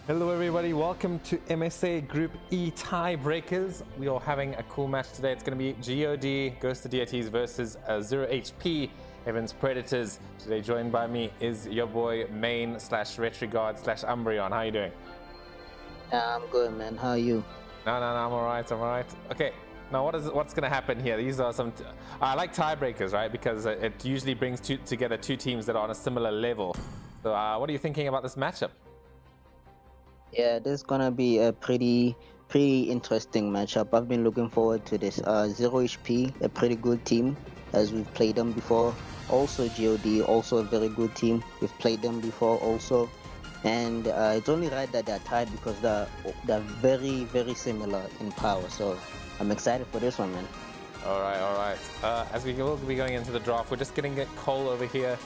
Hello everybody, welcome to MSA Group E Tiebreakers. We are having a cool match today. It's going to be God, Ghost of Deities versus 0 HP, Heaven's Predators. Today joined by me is your boy Main / Retrigard / Umbreon. How are you doing? I'm good, man. How are you? No, I'm alright. Okay, now what's going to happen here? These are some... I like tiebreakers, right? Because it usually brings together two teams that are on a similar level. So what are you thinking about this matchup? Yeah, this is gonna be a pretty interesting matchup. I've been looking forward to this. 0 HP, a pretty good team, as we've played them before. Also God, also a very good team. We've played them before also. And it's only right that they're tied because they're very similar in power. So I'm excited for this one, man. Alright. As we will be going into the draft, we're just getting it Cole over here.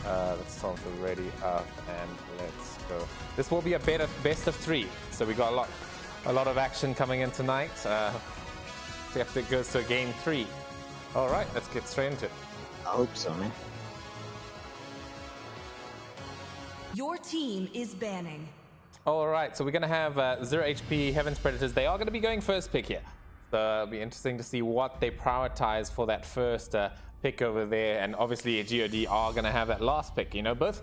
Let's start ready up and let's go. This will be a best of 3, so we got a lot of action coming in tonight. After it goes to game 3. Alright, let's get straight into it. I hope so, man. Your team is banning. Alright, so we're gonna have 0 HP Heaven's Predators. They are gonna be going first pick here. So it'll be interesting to see what they prioritize for that first pick over there, and obviously God are going to have that last pick. You know, both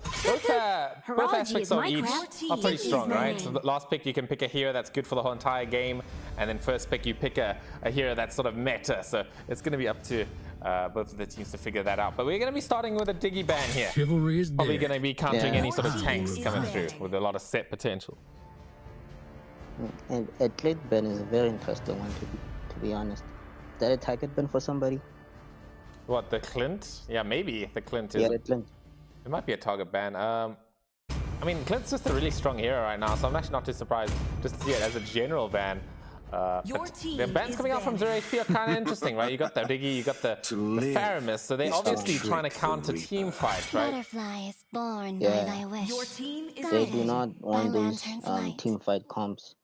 aspects of each are pretty strong, right? So the last pick you can pick a hero that's good for the whole entire game, and then first pick you pick a hero that's sort of meta. So it's going to be up to both of the teams to figure that out. But we're going to be starting with a Diggy ban here. Chivalry is probably dead. going to be countering any sort of tanks coming through with a lot of set potential. And a Clint ban is a very interesting one to be honest. Is that a target ban for somebody? What, the Clint? Yeah, maybe the Clint is. Yeah, the Clint. It might be a target ban. I mean, Clint's just a really strong hero right now, so I'm actually not too surprised just to see it as a general ban. The bans coming out from 0 HP are kind of interesting, right? You got the Diggy, you got the Faramis, so they're obviously trying to counter team fights, right? Butterflies born Yeah. by thy wish. Your team is They banning. do not want those team fight comps.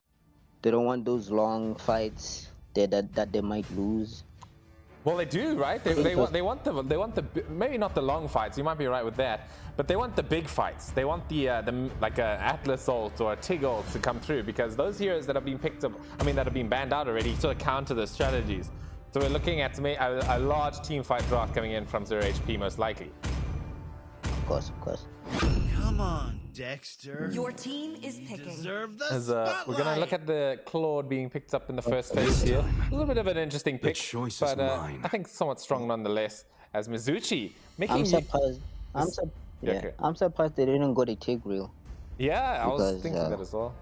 They don't want those long fights that they might lose. Well, they do, right? They want the maybe not the long fights. You might be right with that, but they want the big fights. They want the like a Atlas ult or a Tig ult to come through, because those heroes that have been picked up, that have been banned out already, sort of counter those strategies. So we're looking at a large team fight draft coming in from 0 HP most likely. Of course. Come on, Dexter. Your team is picking. Deserve the As, spotlight. we're going to look at the Claude being picked up in the first phase here. A little bit of an interesting pick, but I think somewhat strong nonetheless. As Mizuchi making... I'm surprised. I'm surprised they didn't go to Tigreal. Yeah, I was Because, thinking that as well.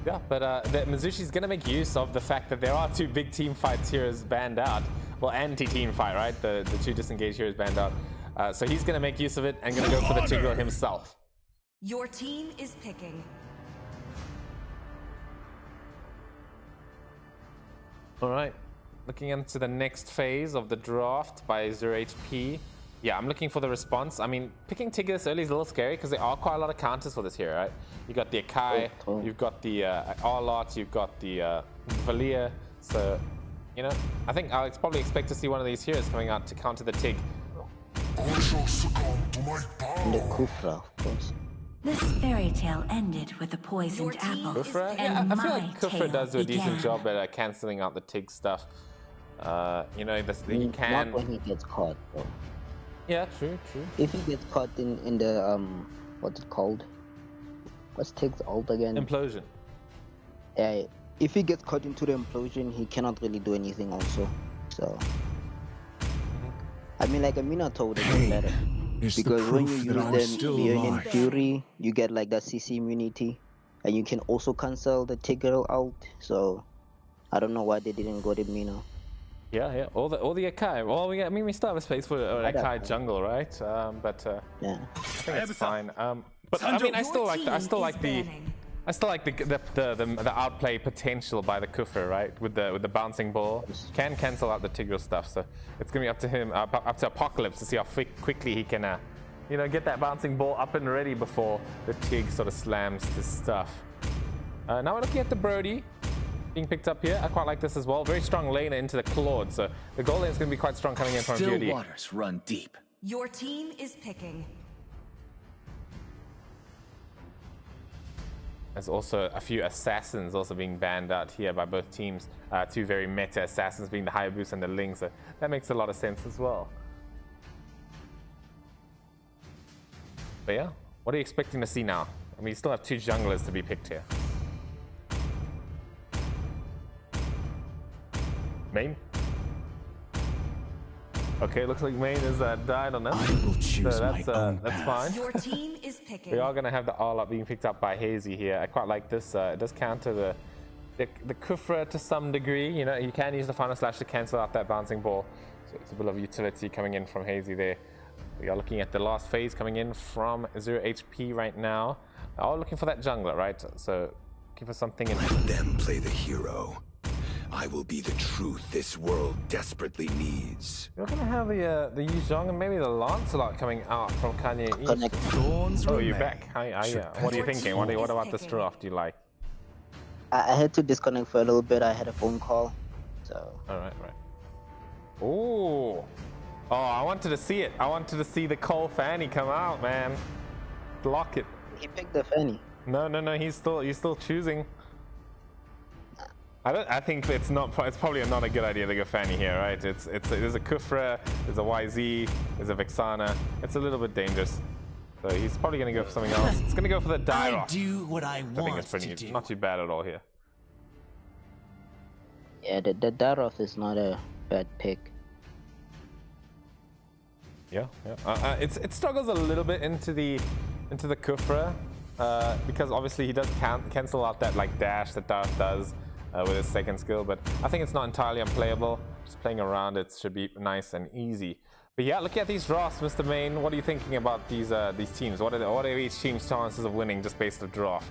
Yeah, but Mizuchi's going to make use of the fact that there are two big team fights heroes banned out. Well, anti-team fight, right? The two disengaged heroes banned out. So he's going to make use of it and going to go for the Tigreal himself. Your team is picking. All right, looking into the next phase of the draft by 0 HP. Yeah, I'm looking for the response. I mean, picking Tig this early is a little scary because there are quite a lot of counters for this hero, right? You got the Akai, you've got the Arlot, you've got the Valia. So, you know, I think I'll probably expect to see one of these heroes coming out to counter the Tig. And the Kufra, of course. This fairy tale ended with a poisoned apple. Kufra? And Yeah, I feel my like Kufra tale does do a decent began. job at cancelling out the Tig stuff. You know, he can... Not when he gets caught, though. Yeah, true. If he gets caught in the what's it called? What's Tig's ult again? Implosion. Yeah, if he gets caught into the implosion, he cannot really do anything also. So I mean, like a Minotaur would have been better. Because when you use the Leonin Fury, you get like that CC immunity, and you can also cancel the Tigreal out. So I don't know why they didn't go to Mino. Yeah. All the Akai. Well, we still have a space for an Akai jungle, right? Yeah. I think it's fine. But I mean, I still like the outplay potential by the Kufra, right? With the bouncing ball, can cancel out the Tigreal stuff. So it's gonna be up to him, up to Apocalypse to see how quickly he can, get that bouncing ball up and ready before the Tig sort of slams this stuff. Now we're looking at the Brody being picked up here. I quite like this as well. Very strong laner into the Claude. So the goal lane is going to be quite strong coming in from Still Beauty. waters run deep. Your team is picking. There's also a few assassins also being banned out here by both teams. Two very meta assassins being the Hayabusa and the Ling, so that makes a lot of sense as well. But yeah, what are you expecting to see now? I mean, you still have two junglers to be picked here. Main? Okay, looks like Main is died on them. I will choose So my own that's path. fine. Your team is picking. We are going to have the all up being picked up by Hazy here. I quite like this. It does counter the Kufra to some degree. You know, you can use the final slash to cancel out that bouncing ball. So it's a bit of utility coming in from Hazy there. We are looking at the last phase coming in from 0 HP right now. All looking for that jungler, right? So looking for something in. Let them play the hero. I will be the truth this world desperately needs. You're going to have the Yu Zhong and maybe the Lancelot coming out from Kanye East. Connect. Thorns Oh, you're remain. back. What are you thinking? What about this draft you like? I had to disconnect for a little bit. I had a phone call, so. All right. Ooh. Oh, I wanted to see it. I wanted to see the Cole Fanny come out, man. Lock it. He picked the Fanny. No. He's still choosing. I think it's probably not a good idea to go Fanny here, right? There's a Kufra, there's a YZ, there's a Vexana. It's a little bit dangerous. So he's probably gonna go for something else. It's gonna go for the I Dyroth. do what I I think want it's to do. not too bad at all here. Yeah, the Daroth is not a bad pick. Yeah. It struggles a little bit into the Kufra because obviously he does cancel out that like dash that Darth does with his second skill, but I think it's not entirely unplayable. Just playing around it should be nice and easy. But yeah, looking at these drafts, Mr. Main, what are you thinking about these teams? What are each team's chances of winning just based on draft?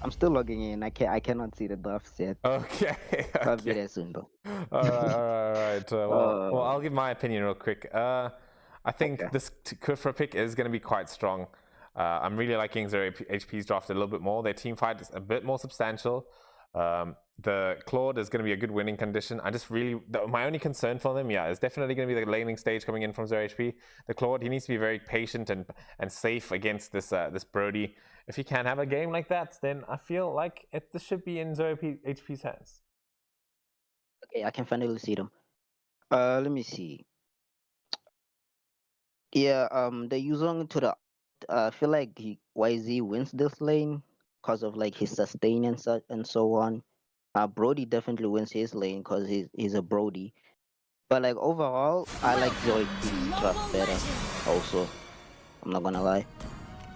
I'm still logging in. I cannot see the drafts yet. Okay. I'll be there soon though. All right. Well, I'll give my opinion real quick. I think this Kufra pick is going to be quite strong. I'm really liking 0 HP's draft a little bit more. Their team fight is a bit more substantial. The Claude is going to be a good winning condition. My only concern for them, is definitely going to be the laning stage coming in from 0 HP. The Claude, he needs to be very patient and safe against this Brody. If he can have a game like that, then I feel like this should be in 0 HP's hands. Okay, I can finally see them. Let me see. Yeah, the Yuzong to the. I feel like YZ wins this lane because of like his sustain and so on. Brody definitely wins his lane because he's a Brody. But like overall, I like 0 HP's draft better. Also, I'm not gonna lie.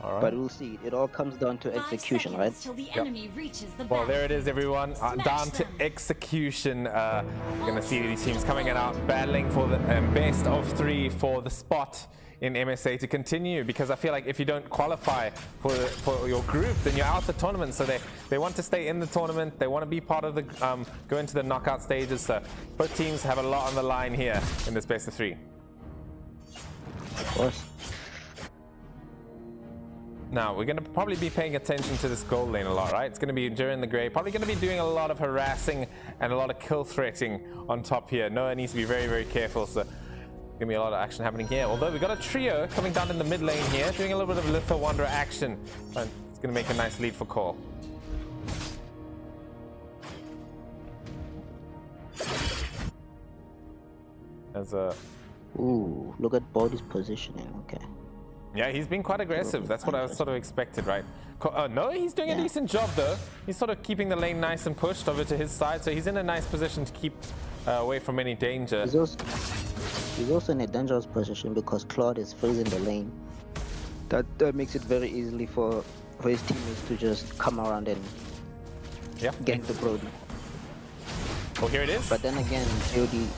All right. But we'll see. It all comes down to execution, right? Well, there it is, everyone. Down to execution. We're going to see these teams coming out battling for the best of 3 for the spot in MSA to continue, because I feel like if you don't qualify for your group, then you're out the tournament. So they want to stay in the tournament. They want to be part of the go into the knockout stages. So both teams have a lot on the line here in this best of 3. Of course. Now, we're going to probably be paying attention to this gold lane a lot, right? It's going to be during the gray. Probably going to be doing a lot of harassing and a lot of kill threating on top here. Noah needs to be very, very careful. So, going to be a lot of action happening here. Although we've got a trio coming down in the mid lane here, doing a little bit of Litho Wanderer action. And it's going to make a nice lead for Cole. As a... Ooh, look at Body's positioning. Okay. Yeah, he's been quite aggressive. That's what I sort of expected, right? No, he's doing a decent job, though. He's sort of keeping the lane nice and pushed over to his side, so he's in a nice position to keep away from any danger. He's also in a dangerous position because Claude is freezing the lane. That makes it very easily for his teammates to just come around and gank the Brody. Oh, here it is. But then again, JOD...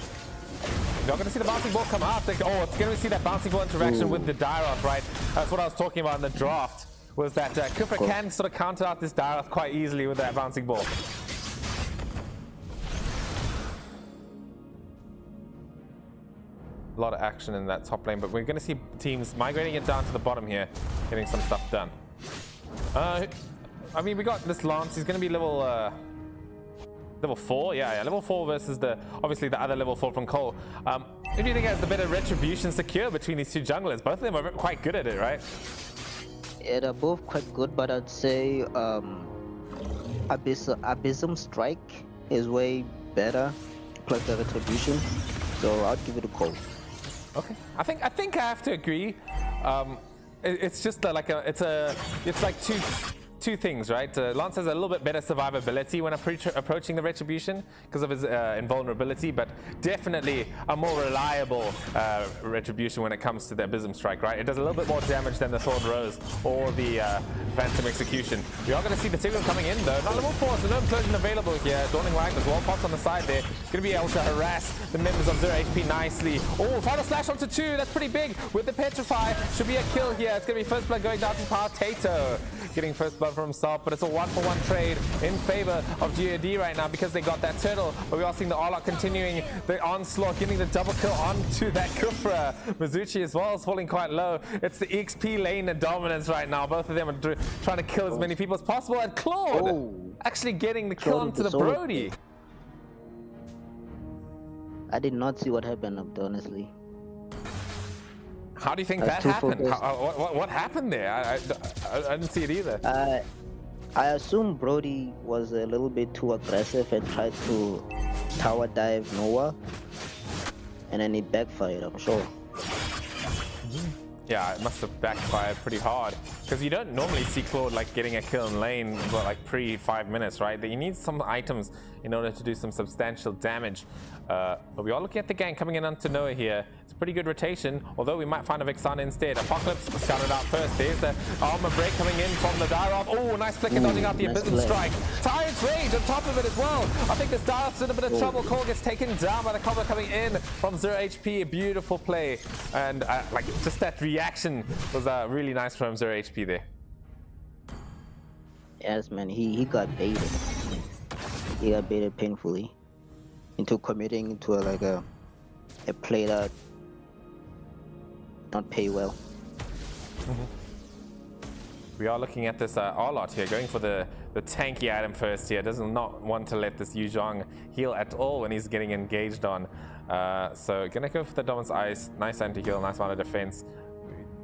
You're not going to see the bouncing ball come out. It's going to see that bouncing ball interaction with the Dyroth, right? That's what I was talking about in the draft, was that Kufra can sort of counter out this Dyroth quite easily with that bouncing ball. A lot of action in that top lane, but we're going to see teams migrating it down to the bottom here, getting some stuff done. I mean, we got this Lance. He's going to be level 4, yeah, level 4 versus obviously the other level 4 from Cole. Who do you think has the better retribution secure between these two junglers? Both of them are quite good at it, right? Yeah, they're both quite good, but I'd say Abysm Strike is way better, plus the retribution. So I'd give it a call. Okay, I think I have to agree. It's just it's like two things, right? Lance has a little bit better survivability when approaching the retribution because of his invulnerability, but definitely a more reliable retribution when it comes to the Abysm Strike, right? It does a little bit more damage than the Thorn Rose or the Phantom Execution. We are going to see the Tigrum coming in though. Not level 4, so no implosion available here. Dawning Light, there's wall pots on the side there. Going to be able to harass the members of 0 HP nicely. Oh, Final Slash onto 2, that's pretty big. With the Petrify, should be a kill here. It's going to be first blood going down to Partato. Getting first blood for himself, but it's a 1-for-1 trade in favor of GOD right now because they got that turtle. But we are seeing the Arlok continuing the onslaught, getting the double kill onto that Kufra. Mizuchi as well is falling quite low. It's the XP lane and dominance right now. Both of them are trying to kill as many people as possible. And Claude actually getting the kill onto the Brody. I did not see what happened up there, honestly. How do you think that happened? What happened there? I didn't see it either. I assume Brody was a little bit too aggressive and tried to tower dive Noah, and then it backfired, I'm sure. Yeah, it must have backfired pretty hard because you don't normally see Claude like getting a kill in lane but like pre 5 minutes, right? You need some items in order to do some substantial damage. But we are looking at the gank coming in onto Noah here. It's a pretty good rotation, although we might find a Vexana instead. Apocalypse scouted out first. There's the armor break coming in from the Dirov. Oh, nice flicker dodging out the Abysm Strike. Tyrant's Rage on top of it as well. I think this Dirov's in a bit of trouble. Cole gets taken down by the combo coming in from 0 HP. A beautiful play. And like just that reaction was really nice from 0 HP there. Yes, man, he got baited. He got baited painfully into committing to a play that not pay well. We are looking at this Arlot here, going for the tanky item first here. Does not want to let this Yu Zhang heal at all when he's getting engaged on. So gonna go for the Dominance Ice. Nice anti-heal, nice amount of defense.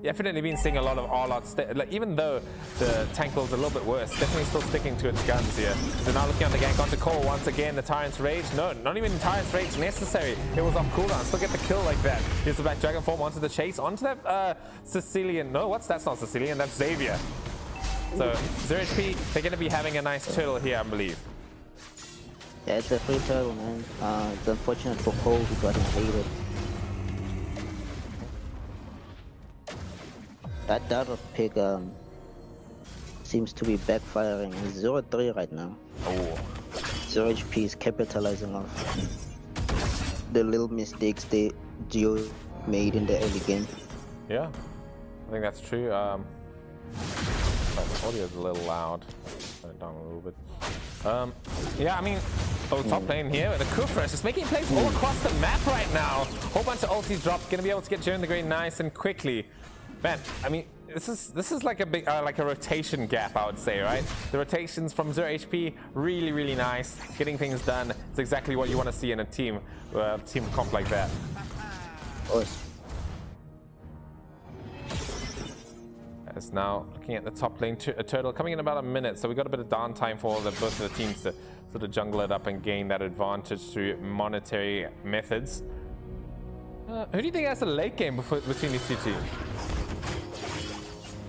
Definitely been seeing a lot of Arlot, like, even though the tank build's a little bit worse, definitely still sticking to its guns here. So now looking at the gank onto Cole once again, the Tyrant's Rage. No, not even Tyrant's Rage necessary. It was off cooldown. Still get the kill like that. Here's the Black Dragon form onto the chase, onto that Sicilian. No, that's not Sicilian, that's Xavier. So 0 HP, they're going to be having a nice turtle here, I believe. Yeah, it's a free turtle, man. It's unfortunate for Cole who got invaded. That Dirov pick seems to be backfiring. He's 0-3 right now. Oh. 0 HP is capitalizing off the little mistakes the Geo made in the early game. Yeah, I think that's true. The audio's a little loud. Turn it down a little bit. Yeah, I mean, top lane here with the Kufra is just making plays all across the map right now. Whole bunch of ultis dropped. Gonna be able to get Joe in the green nice and quickly. Man, I mean, this is like a big like a rotation gap, I would say, right? The rotations from 0 HP, really nice, getting things done. It's exactly what you want to see in a team comp like that. Of course. As now looking at the top lane, a turtle coming in about a minute, so we got a bit of downtime for both of the teams to sort of jungle it up and gain that advantage through monetary methods. Who do you think has a late game between these two teams?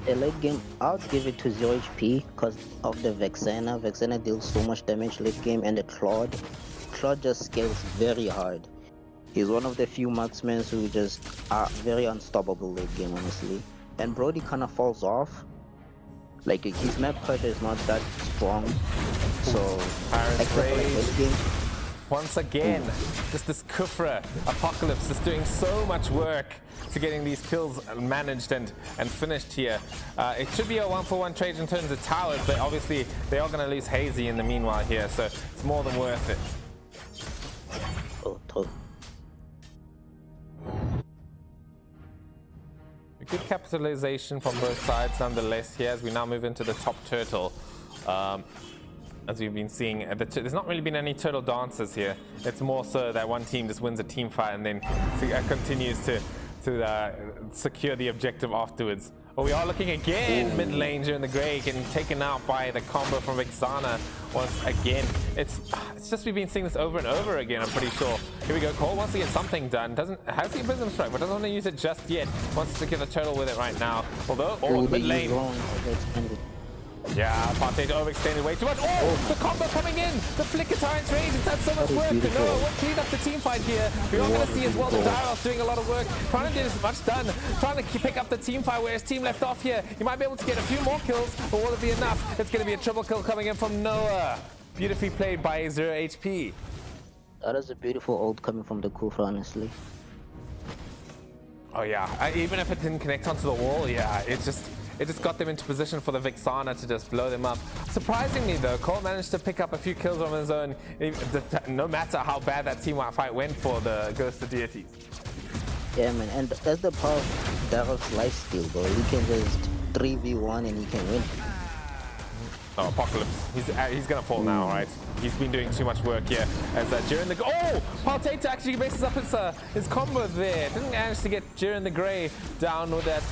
The late game, I would give it to 0 HP because of the Vexana. Vexana deals so much damage late game, and the Claude. Claude just scales very hard. He's one of the few marksmen who just are very unstoppable late game, honestly. And Brody kind of falls off. Like, his map pressure is not that strong. So, Pirate's Rage. Game. Once again, just this Kufra Apocalypse is doing so much work to getting these kills managed and finished here. It should be a 1-for-1 trade in terms of towers, but obviously they are going to lose Hazy in the meanwhile here, so it's more than worth it. Oh, totally. A good capitalization from both sides nonetheless here as we now move into the top turtle. As we've been seeing, there's not really been any turtle dances here. It's more so that one team just wins a team fight and then continues to secure the objective afterwards. But we are looking again mid lane here in the Grey, getting taken out by the combo from Vexana once again. It's just we've been seeing this over and over again, I'm pretty sure. Here we go, Cole wants to get something done. Has the Prism Strike, but doesn't want to use it just yet. Wants to get a turtle with it right now. Although, mid lane. Yeah, Partey overextended way too much. Oh, the combo coming in! The Flicker Tyrant's Rage has done so much work. No, we'll clean up the team fight here. We're not going to see as well the Dairos doing a lot of work, trying to get as much done, trying to pick up the team fight where his team left off here. He might be able to get a few more kills, but will it be enough? It's going to be a triple kill coming in from Noah. Beautifully played by 0 HP. That is a beautiful ult coming from the Kufra, honestly. Oh yeah, even if it didn't connect onto the wall, yeah, it just got them into position for the Vexana to just blow them up. Surprisingly though, Cole managed to pick up a few kills on his own, no matter how bad that team fight went for the Ghosted Deities. Yeah, man, and that's the part of Daryl's lifesteal, bro. He can just 3v1 and he can win. Oh, Apocalypse. He's gonna fall now, right? He's been doing too much work here. As during the Partey actually bases up his combo there. Didn't manage to get Jiren the Grey down with that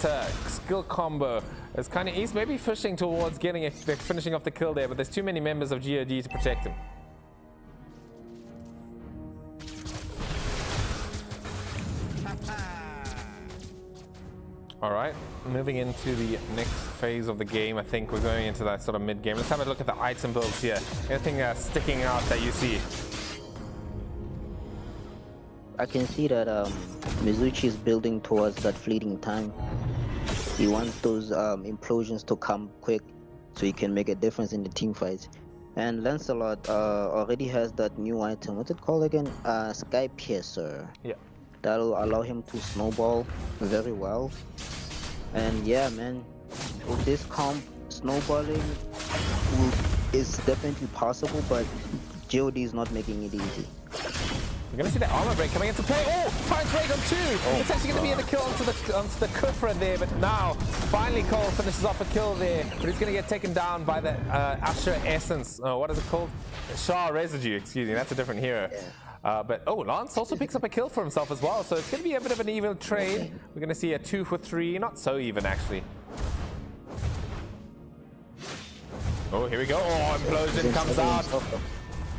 skill combo. It's kind of he's maybe pushing towards getting finishing off the kill there, but there's too many members of God to protect him. All right, moving into the next phase of the game. I think we're going into that sort of mid game. Let's have a look at the item builds here. Anything sticking out that you see? I can see that Mizuchi is building towards that fleeting time. He wants those implosions to come quick so he can make a difference in the team fights. And Lancelot already has that new item. What's it called again? Sky Piercer. Yeah. That'll allow him to snowball very well. And yeah, man, with this comp, snowballing is definitely possible, but God is not making it easy. We're going to see that armor break coming into play. Oh, Tyrant's Rage on 2. It's actually going to be the kill onto the Kufra there, but now finally Cole finishes off a kill there, but he's going to get taken down by the Asher Essence. What is it called? Shah Residue, excuse me. That's a different hero. Yeah. But Lance also picks up a kill for himself as well, so it's going to be a bit of an even trade. We're going to see a 2 for 3, not so even actually. Oh, here we go. Oh, Implosion comes out.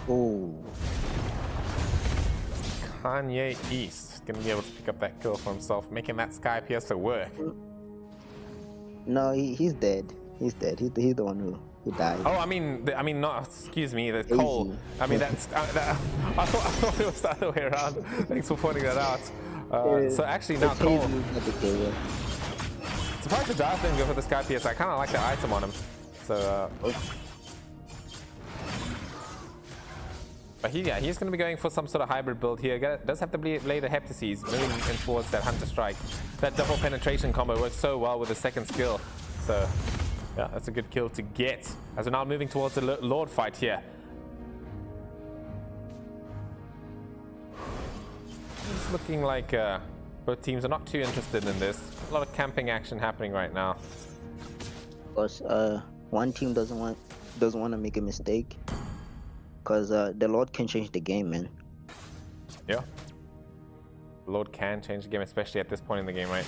Oh. Kanye East going to be able to pick up that kill for himself, making that Sky Piercer work. No, he's dead. He's dead. He's the one who died. Oh, I mean, not. Excuse me, the Cole. I mean, that's. I thought it was the other way around. Thanks for pointing that out. So actually, now Cole. Surprised the Darth didn't go for the Sky PS. I kind of like that item on him. So. But he's going to be going for some sort of hybrid build here. Does have to blade the Heptases, moving in towards that Hunter Strike. That double penetration combo works so well with the second skill. So. Yeah, that's a good kill to get. As we're now moving towards the Lord fight here. It's looking like both teams are not too interested in this. A lot of camping action happening right now. Of course, one team doesn't want to make a mistake, because the Lord can change the game, man. Yeah. The Lord can change the game, especially at this point in the game, right?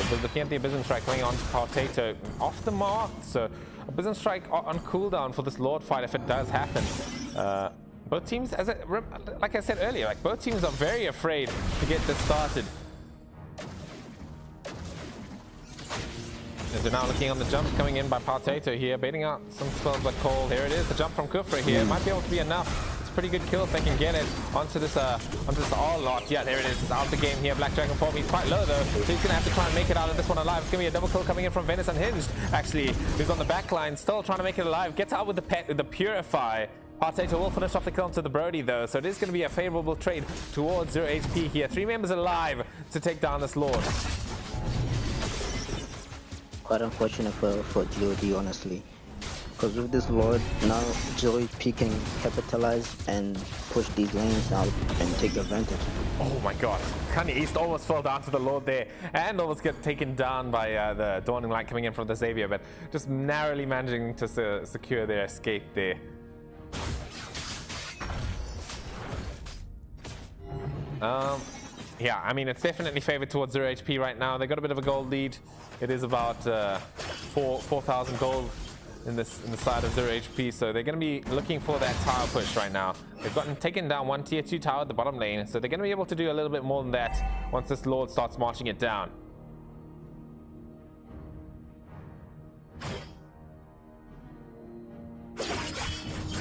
So looking at the Abysm Strike coming on to Partey off the mark. So Abysm Strike on cooldown for this Lord fight if it does happen. Both teams, like I said earlier, like both teams are very afraid to get this started. As we're now looking on the jumps coming in by Partey here, baiting out some spells like Cole. Here it is, the jump from Kufra here. It might be able to be enough. Pretty good kill if they can get it onto this R-Lot. Yeah, there it is. It's out the game here. Black Dragon form. He's quite low though, so he's gonna have to try and make it out of this one alive. It's gonna be a double kill coming in from Venice Unhinged. Actually, who's on the back line, still trying to make it alive. Gets out with the Purify. Partey will finish off the kill onto the Brody though, so it is going to be a favorable trade towards 0 HP here. 3 members alive to take down this Lord. Quite unfortunate for God, honestly. Because with this Lord, now 0 HP can capitalize and push these lanes out and take advantage. Oh my god. Kanye East almost fell down to the Lord there and almost get taken down by the Dawning Light coming in from the Xavier, but just narrowly managing to secure their escape there. Yeah, I mean, it's definitely favored towards 0 HP right now. They got a bit of a gold lead. It is about 4,000 gold in the side of 0 HP, so they're going to be looking for that tower push right now. They've taken down one tier 2 tower at the bottom lane, so they're going to be able to do a little bit more than that once this Lord starts marching it down.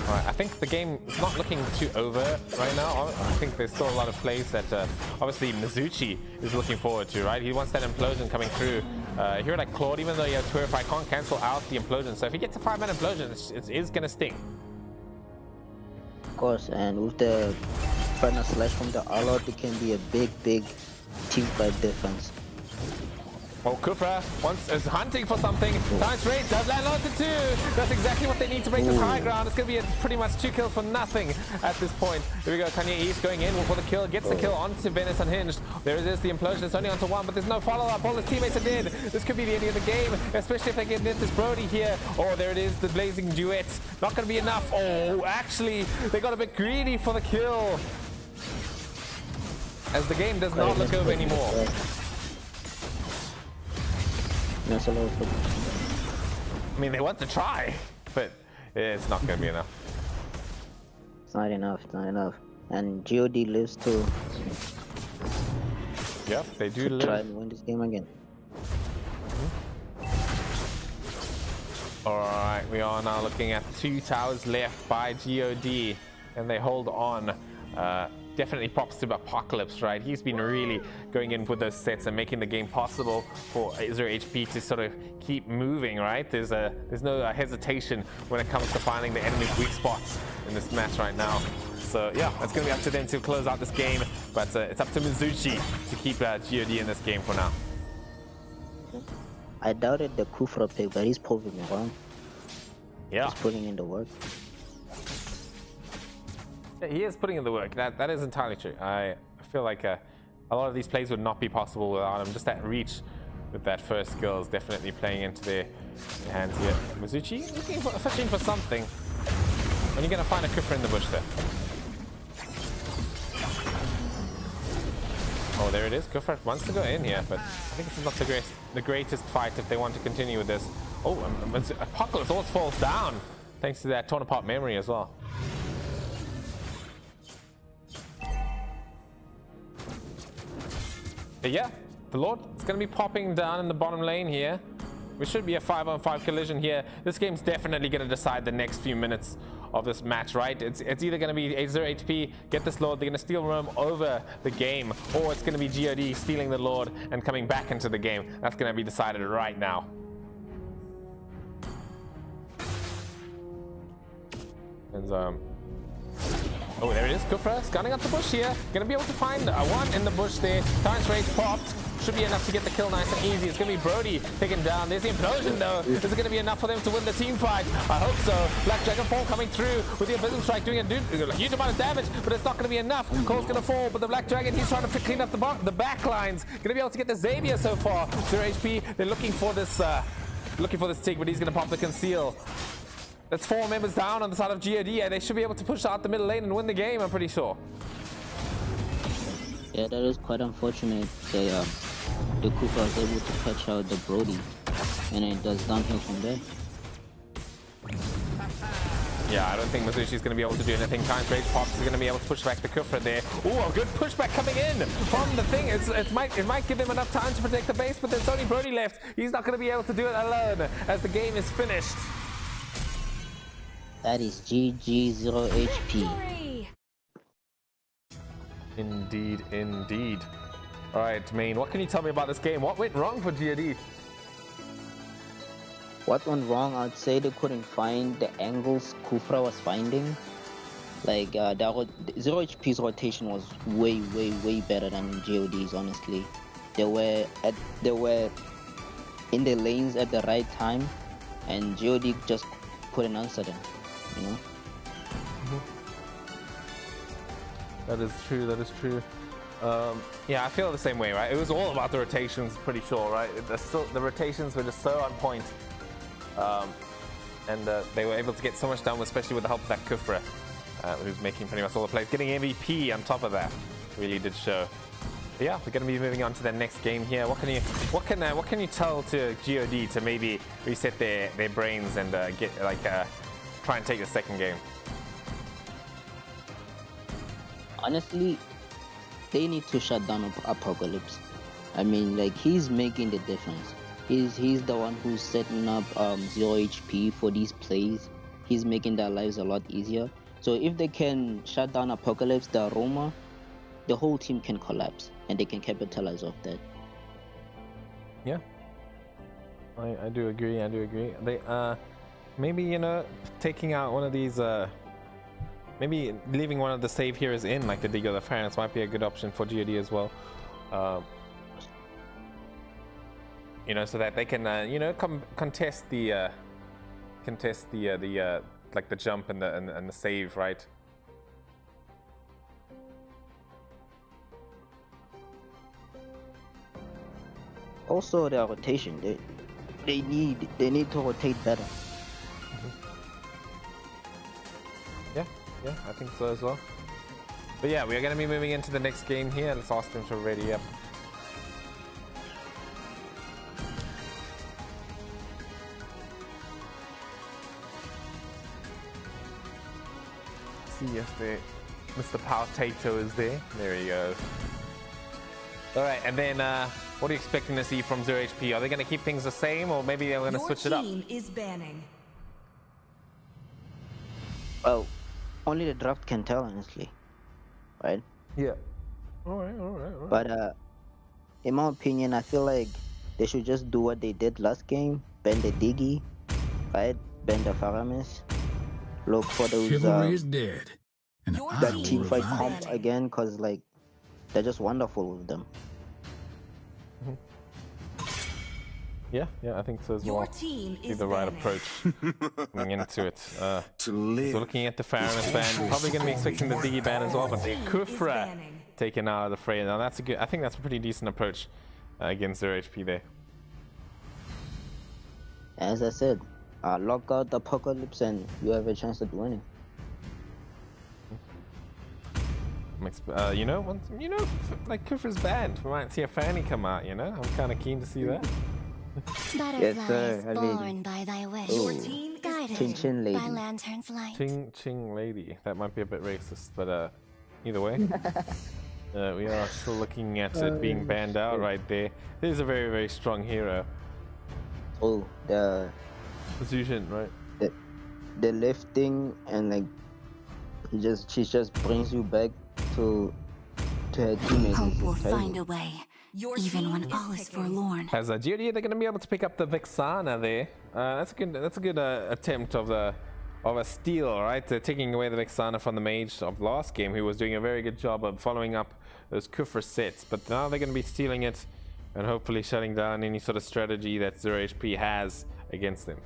Alright, I think the game is not looking too over right now. I think there's still a lot of plays that obviously Mizuchi is looking forward to, right? He wants that implosion coming through. Here like Claude, even though he has Purify, can't cancel out the implosion. So if he gets a 5-man implosion, it is going to sting. Of course, and with the final slash from the Arlord, it can be a big team fight difference. Oh, Kufra is hunting for something. Nice raid, does land onto 2. That's exactly what they need to break this high ground. It's going to be pretty much 2 kills for nothing at this point. Here we go, Kanye East going in for the kill, gets the kill onto Venice Unhinged. There it is, the implosion. It's only onto 1, but there's no follow-up. All his teammates are dead. This could be the end of the game, especially if they can get this Brody here. Oh, there it is, the blazing duet. Not going to be enough. Oh, actually, they got a bit greedy for the kill, as the game does not look over anymore. That's a lot of I mean, they want to try, but it's not going to be enough. It's not enough, it's not enough. And God lives to Yep, they do live. try and win this game again. Alright, we are now looking at 2 towers left by God, and they hold on. Definitely props to Apocalypse, right? He's been really going in with those sets and making the game possible for 0 HP to sort of keep moving, right? There's no hesitation when it comes to finding the enemy's weak spots in this match right now. So yeah, it's going to be up to them to close out this game, but it's up to Mizuchi to keep God in this game for now. I doubted the Kufra pick, but he's proving me wrong. Yeah. He's putting in the work. He is putting in the work. That is entirely true. I feel like a lot of these plays would not be possible without him. Just that reach with that first skill is definitely playing into their hands here. Mizuchi searching for something. When are you going to find a Kufra in the bush there? Oh, there it is. Kufra wants to go in here, but I think this is not the greatest fight if they want to continue with this. Oh, Apocalypse almost falls down thanks to that torn apart memory as well. But yeah, the Lord is going to be popping down in the bottom lane here. We should be a 5-on-5 collision here. This game's definitely going to decide the next few minutes of this match, right? It's either going to be a 0 HP, get this Lord, they're going to steal roam over the game, or it's going to be God stealing the Lord and coming back into the game. That's going to be decided right now. And oh, there it is. Kufra scanning up the bush here. Gonna be able to find one in the bush there. Times Rage popped. Should be enough to get the kill nice and easy. It's gonna be Brody taken down. There's the implosion though. Is it gonna be enough for them to win the team fight? I hope so. Black Dragonfall coming through with the Abysmal Strike doing a huge amount of damage, but it's not gonna be enough. Cole's gonna fall, but the Black Dragon, he's trying to clean up the back lines. Gonna be able to get the Xavier so far. 0 HP. They're looking for this tick, but he's gonna pop the conceal. That's 4 members down on the side of God. They should be able to push out the middle lane and win the game, I'm pretty sure. Yeah, that is quite unfortunate. The Kufra was able to catch out the Brody, and it does downhill from there. Yeah, I don't think Mizuchi's going to be able to do anything. Times Rage Pops is going to be able to push back the Kufra there. Ooh, a good pushback coming in from the thing. It might give them enough time to protect the base, but there's only Brody left. He's not going to be able to do it alone as the game is finished. That is GG 0 HP. Indeed, indeed. All right, Main, what can you tell me about this game? What went wrong for God? What went wrong? I'd say they couldn't find the angles Kufra was finding. Like, 0 HP's rotation was way better than GOD's, honestly. They were in the lanes at the right time, and God just couldn't answer them, you know? That is true, that is true. Yeah, I feel the same way, right? It was all about the rotations, pretty sure, right? The rotations were just so on point. And they were able to get so much done, especially with the help of that Kufra, who's making pretty much all the plays. Getting MVP on top of that really did show. Yeah, we're going to be moving on to the next game here. What can you tell to God to maybe reset their brains and get try and take the second game? Honestly, they need to shut down Apocalypse. I mean, like, he's making the difference. He's the one who's setting up 0 HP for these plays. He's making their lives a lot easier. So if they can shut down Apocalypse, the Aroma, the whole team can collapse and they can capitalize off that. Yeah, I do agree. They maybe taking out one of these maybe leaving one of the save heroes in, like the Dig of the Fairness, might be a good option for God as well. So that they can contest the like the jump and the save, right? Also, their rotation, they need to rotate better. Yeah, I think so as well. But yeah, we are going to be moving into the next game here. Let's ask them to ready up. See if Mr. Potato is there. There he goes. All right, and then what are you expecting to see from 0 HP? Are they going to keep things the same, or maybe they're going to switch it up? Your team is banning. Well, only the draft can tell, honestly, right? Yeah. All right. But in my opinion, I feel like they should just do what they did last game: ban the Diggy, right? Ban the Faramis. Look for those Chivalry is dead. And Your I that will team fight revive comp it. again, cause like they're just wonderful with them. Yeah, I think so as well. Your team Be is the right banning. approach going into it. To live. So looking at the Faramis ban, probably going to be expecting the Diggy ban as well, but the Your team is Kufra banning. taken out of the fray. Now that's a good. I think that's a pretty decent approach against 0 HP there. As I said, lock out the Apocalypse and you have a chance at winning. Like Kufra's banned. We might see a Fanny come out. I'm kind of keen to see that. Butterflies sir, I mean- born by thy wish. Your Ooh. team is Guided Chin Chin Lady. by lantern's light. Ching lady. That might be a bit racist, but either way, we are still looking at it being banned out right there. This is a very, very strong hero. Oh, the Zuzhin, right? the lifting and like she just brings you back to her teammates. Hope It's will incredible. find a way, Your even team when is all is picking. forlorn. As a Judy, they're going to be able to pick up the Vexana there. That's a good attempt of a steal, right? Taking away the Vexana from the mage of last game, who was doing a very good job of following up those Kufra sets. But now they're going to be stealing it and hopefully shutting down any sort of strategy that 0 HP has against them.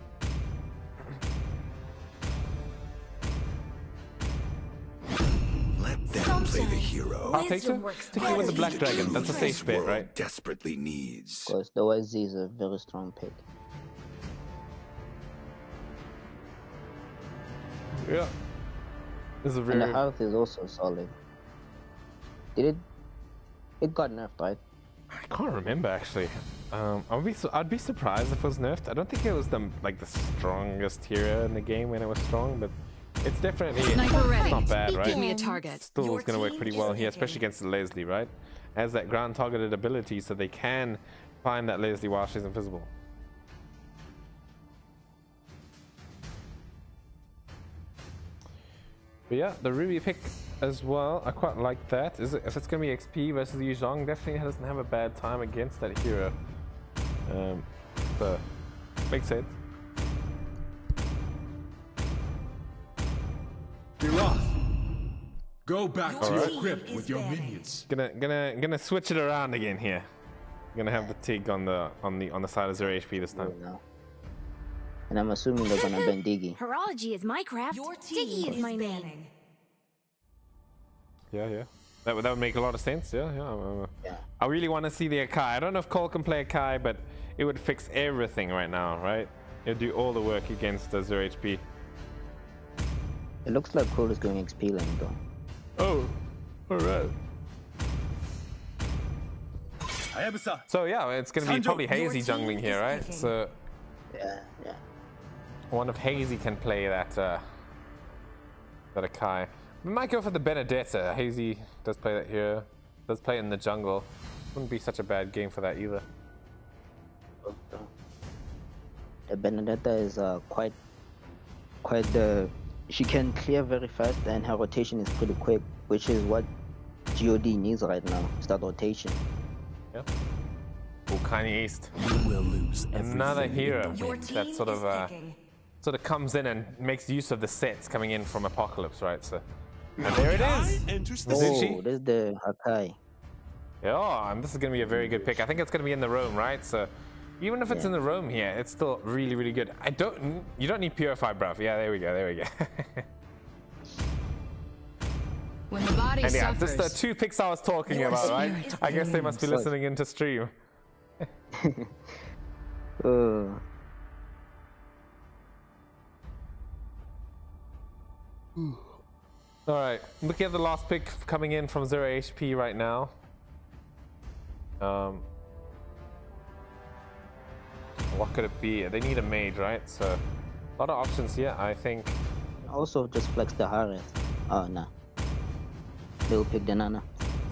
Let them play the Sometimes hero. I'll take wisdom it. works Stick it with the better Black than Dragon. Truth That's a this safe bet, world right? desperately needs. Of course, the YZ is a very strong pick. Yeah. This is a And the very. health is also solid. It got nerfed, right? I can't remember actually. I'd be surprised if it was nerfed. I don't think it was the strongest hero in the game when it was strong, but it's definitely Sniper ready. it's not bad, Give right? me a target. Still Your is going to work team pretty is well here, picking. especially against Leslie, right? Has that ground targeted ability, so they can find that Leslie while she's invisible. But yeah, the Ruby pick as well, I quite like that. If it's going to be XP versus Yu Zhong, definitely doesn't have a bad time against that hero. So, makes sense. You're off. Go back Your to your team crypt is with your banning. minions. Gonna switch it around again here. Gonna have the Tig on the side of 0 HP this time. Now. And I'm assuming they're gonna ban Diggy. Horology is my craft. Your team Diggy is is my name. banning. Yeah. That would make a lot of sense. Yeah. Yeah. I really want to see the Akai. I don't know if Cole can play Akai, but it would fix everything right now, right? It would do all the work against the 0 HP. It looks like Cole is going XP lane though. Oh, alright. Hayabusa. So yeah, it's going to be Sanjo. probably Your Hazy team jungling here, is right? picking. So Yeah. one of Hazy can play that Akai. We might go for the Benedetta. Hazy does play that here. Does play in the jungle. Wouldn't be such a bad game for that either. The Benedetta is quite she can clear very fast and her rotation is pretty quick, which is what God needs right now. Start rotation. Yeah. Kanye East. You will lose Another everything. hero Your team that sort is of picking. comes in and makes use of the sets coming in from Apocalypse, right? So and there it is. Enters the Oh, this is the Akai. Yeah, and this is going to be a very good pick. I think it's going to be in the roam, right? So even if it's in the roam here, it's still really, really good. You don't need Purify, bruv. Yeah, there we go. When the body And yeah, suffers, just the 2 picks I was talking Your about, right? spirit I guess they must be burns. listening into stream. All right, looking at the last pick coming in from 0 HP right now. What could it be? They need a mage, right? So a lot of options here. I think. Also, just flex the Harith. Oh, no. They'll pick the Nana.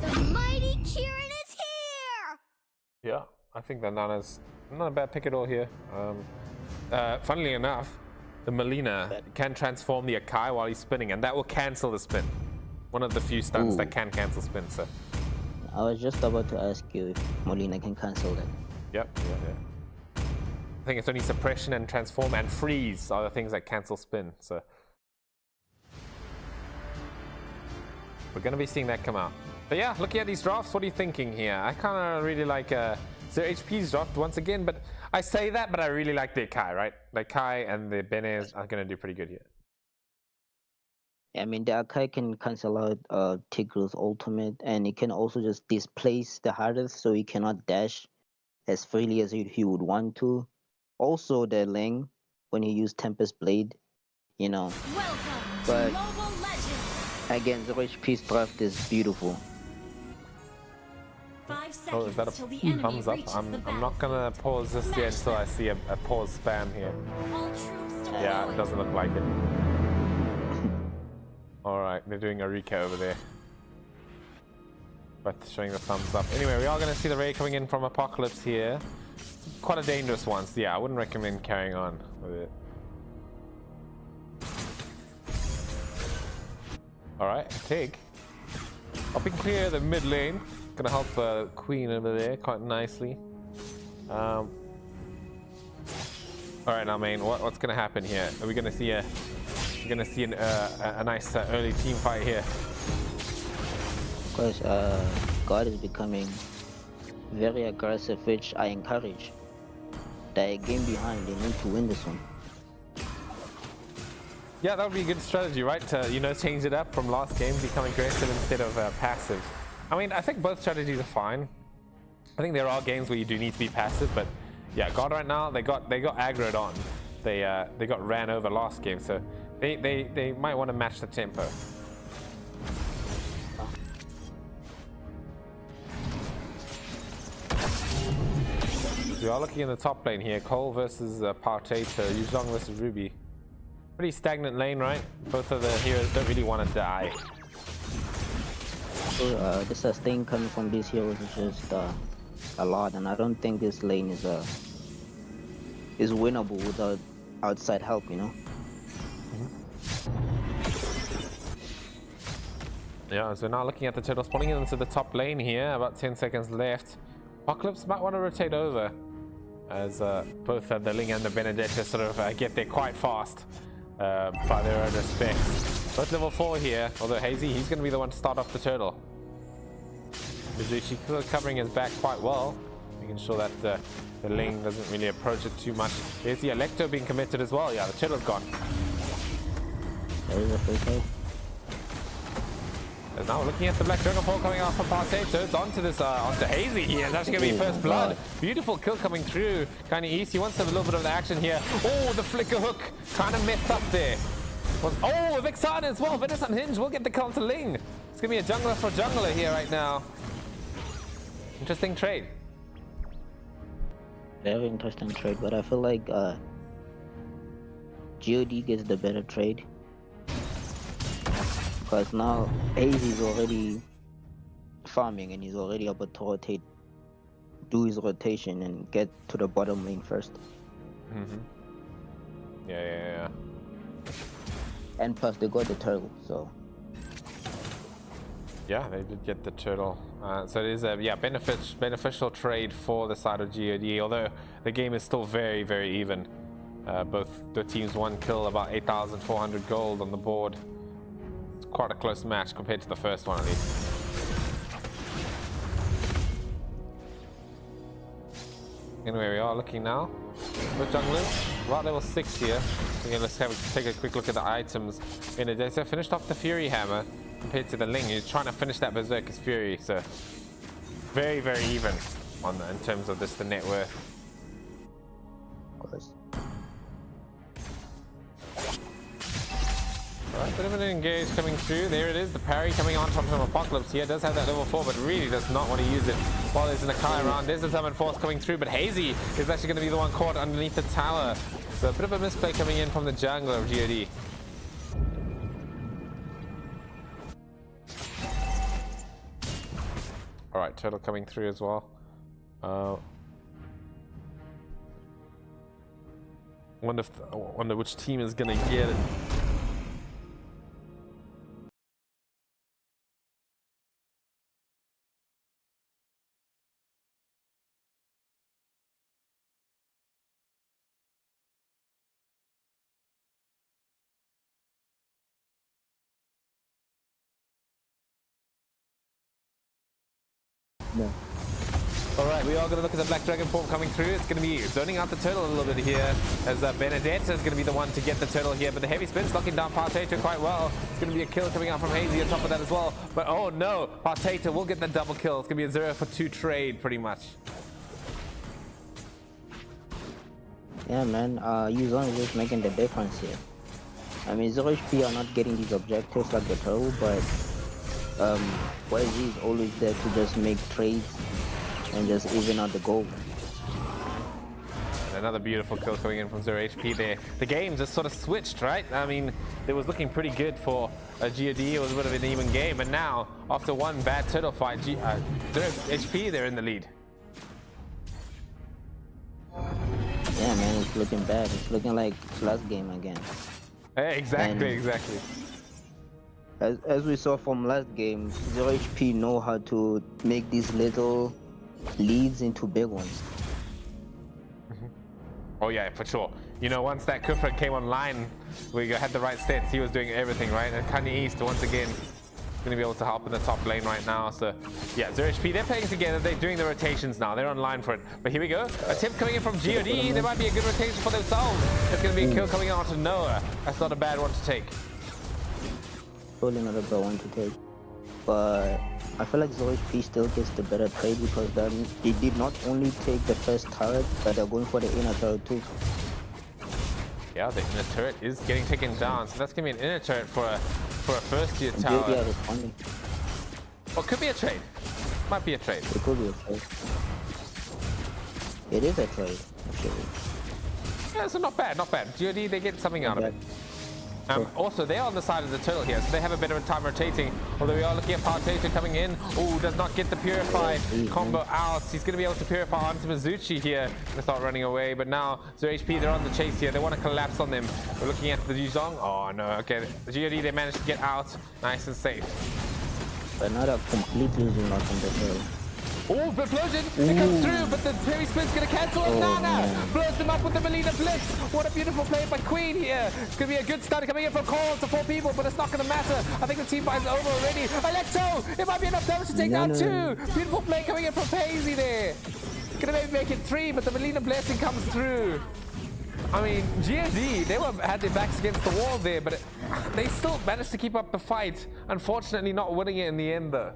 the mighty Kieran is here. Yeah, I think the Nana's not a bad pick at all here. Funnily enough, the Melina can transform the Akai while he's spinning, and that will cancel the spin. One of the few stuns Ooh. that can cancel spin. So. I was just about to ask you if Molina can cancel that. Yep. I think it's only suppression and transform and freeze are the things that cancel spin. So we're going to be seeing that come out. But yeah, looking at these drafts, what are you thinking here? I kind of really like 0 HP's draft once again, but I say that, but I really like the Kai, right? The Kai and the Benes are going to do pretty good here. I mean, the Akai can cancel out Tigreal's ultimate, and it can also just displace the Harith so he cannot dash as freely as he would want to. Also, the Ling, when he used Tempest Blade, you know. Welcome But to Mobile Legends. again, 0 HP's draft is beautiful. 5 Oh, seconds is that till the a enemy thumbs up? reaches I'm the not going to pause this yet until I see a pause spam here. All troops Yeah, it deployed. doesn't look like it. Alright, they're doing a Rika over there. But showing the thumbs up. Anyway, we are going to see the raid coming in from Apocalypse here. It's quite a dangerous one, so yeah, I wouldn't recommend carrying on with it. Alright, take. Helping clear the mid lane. Gonna help Queen over there quite nicely. Alright, now main, what's gonna happen here? Are we gonna see a nice early team fight here? Of course, God is becoming very aggressive, which I encourage. They're a game behind, they need to win this one. Yeah, that would be a good strategy, right? To, you know, change it up from last game, become aggressive instead of passive. I mean, I think both strategies are fine. I think there are games where you do need to be passive, but yeah, God right now, they got aggroed on. They got ran over last game, so they might want to match the tempo. We are looking in the top lane here. Cole versus Potato, Yuzhong versus Ruby. Pretty stagnant lane, right? Both of the heroes don't really want to die. So, the sustain coming from these heroes is just a lot, and I don't think this lane is winnable without outside help, you know? Yeah, so now looking at the turtle spawning into the top lane here, about 10 seconds left. Apocalypse might want to rotate over as both the Ling and the Benedetta sort of get there quite fast by their own respects. Both level 4 here, although Hazy, he's going to be the one to start off the turtle. Mizuchi covering his back quite well, making sure that the Ling doesn't really approach it too much. There's the Electo being committed as well. Yeah, the turtle's gone. There is a free kill. And now looking at the Black Dragonfall coming out from Potato, it's onto this onto Hazy here. It's actually going to be first blood. Beautiful kill coming through. Kind of easy. Wants to have a little bit of the action here. Oh, the flicker hook kind of messed up there. Oh, Vixen as well. Venice Unhinged will get the kill to Ling. It's going to be a jungler for jungler here right now. Interesting trade. Very interesting trade, but I feel like GOD gets the better trade because now Hazy is already farming and he's already able to rotate, do his rotation and get to the bottom lane first. Yeah. And plus they got the turtle, so Yeah, they did get the turtle. So it is a beneficial trade for the side of GOD, although the game is still very, very even. Both the teams one kill, about 8,400 gold on the board. It's quite a close match compared to the first one at least. Anyway, we are looking now with junglers. Right level 6 here. Again, let's take a quick look at the items. Benedetta finished off the Fury Hammer compared to the Ling. He's trying to finish that Berserker's Fury. So very, very even on in terms of the net worth. of course. Alright, bit of an engage coming through. There it is, the parry coming on from Apocalypse here. Does have that level 4, but really does not want to use it while there's an Akai around. There's the Summon Force coming through, but Hazy is actually going to be the one caught underneath the tower. So a bit of a misplay coming in from the jungler of GOD. Alright, turtle coming through as well. Wonder which team is going to get it. No. Alright, we are going to look at the Black Dragon form coming through. It's going to be zoning out the turtle a little bit here, as Benedetta is going to be the one to get the turtle here, but the heavy spin's locking down Partator quite well. It's going to be a kill coming out from Hazy on top of that as well, but oh no, Partator will get the double kill. It's going to be a 0-for-2 trade pretty much. Yeah, man, Yuzon is just making the difference here. I mean, 0 HP are not getting these objectives like the turtle, but YG is always there to just make trades and just even out the goal. And another beautiful kill coming in from 0 HP there. The game just sort of switched, right? I mean, it was looking pretty good for GOD. It was a bit of an even game, and now, after one bad turtle fight, 0 HP, they're in the lead. Yeah, man, it's looking bad. It's looking like last game again. Hey, exactly, And exactly. As we saw from last game, 0 HP know how to make these little leads into big ones. Oh yeah, for sure. You know, once that Kufra came online, we had the right sets, he was doing everything, right? And Kanye East, once again, going to be able to help in the top lane right now. So yeah, 0 HP, they're playing together. They're doing the rotations now. They're online for it. But here we go. A tip coming in from GOD. There might be a good rotation for themselves. There's going to be a kill coming out to Noah. That's not a bad one to take. Totally not a bad one to take. But I feel like 0 HP still gets the better trade because then they did not only take the first turret, but they're going for the inner turret too. Yeah, the inner turret is getting taken down. So that's going to be an inner turret for a first tier tower. Yeah, responding. Or could be a trade. Might be a trade. It could be a trade. It is a trade, actually. Yeah, so not bad, not bad. GOD, they get something out of it. Also, they're on the side of the turtle here, so they have a bit of a time rotating. Although we are looking at Partator coming in. Oh, does not get the Purify combo out. He's going to be able to Purify onto Mizuchi here. They start running away, but now 0 HP, they're on the chase here. They want to collapse on them. We're looking at the Yuzong. Oh, no, okay. The GOD, they managed to get out nice and safe. But not a complete losing loss on the turtle. Oh, Explosion! It comes through, but the Perry Spin's gonna cancel it. Nana blows them up with the Melina Blitz. What a beautiful play by Queen here. It's gonna be a good start coming in from Call to 4 people, but it's not gonna matter. I think the team fight's over already. Electro! It might be enough damage to take out 2. Beautiful play coming in from Hazy there. Gonna maybe make it 3, but the Melina Blessing comes through. I mean, GOD, they had their backs against the wall there, but they still managed to keep up the fight. Unfortunately, not winning it in the end though.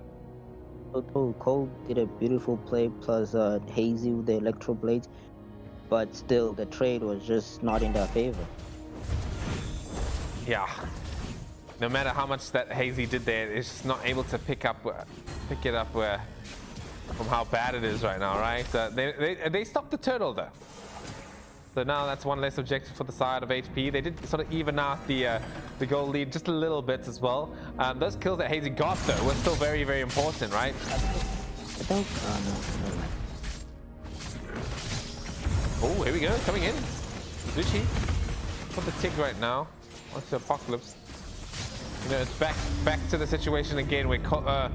Cole did a beautiful play plus Hazy with the Electro Blades, but still the trade was just not in their favor. Yeah. No matter how much that Hazy did there, it's just not able to pick it up from how bad it is right now, right? They stopped the turtle though. So now that's one less objective for the side of HP. They did sort of even out the goal lead just a little bit as well. Those kills that Hazy got though were still very, very important, right? I think. No. Oh, here we go, coming in. Zuchi for the Tig right now. Onto Apocalypse. You know, it's back to the situation again where God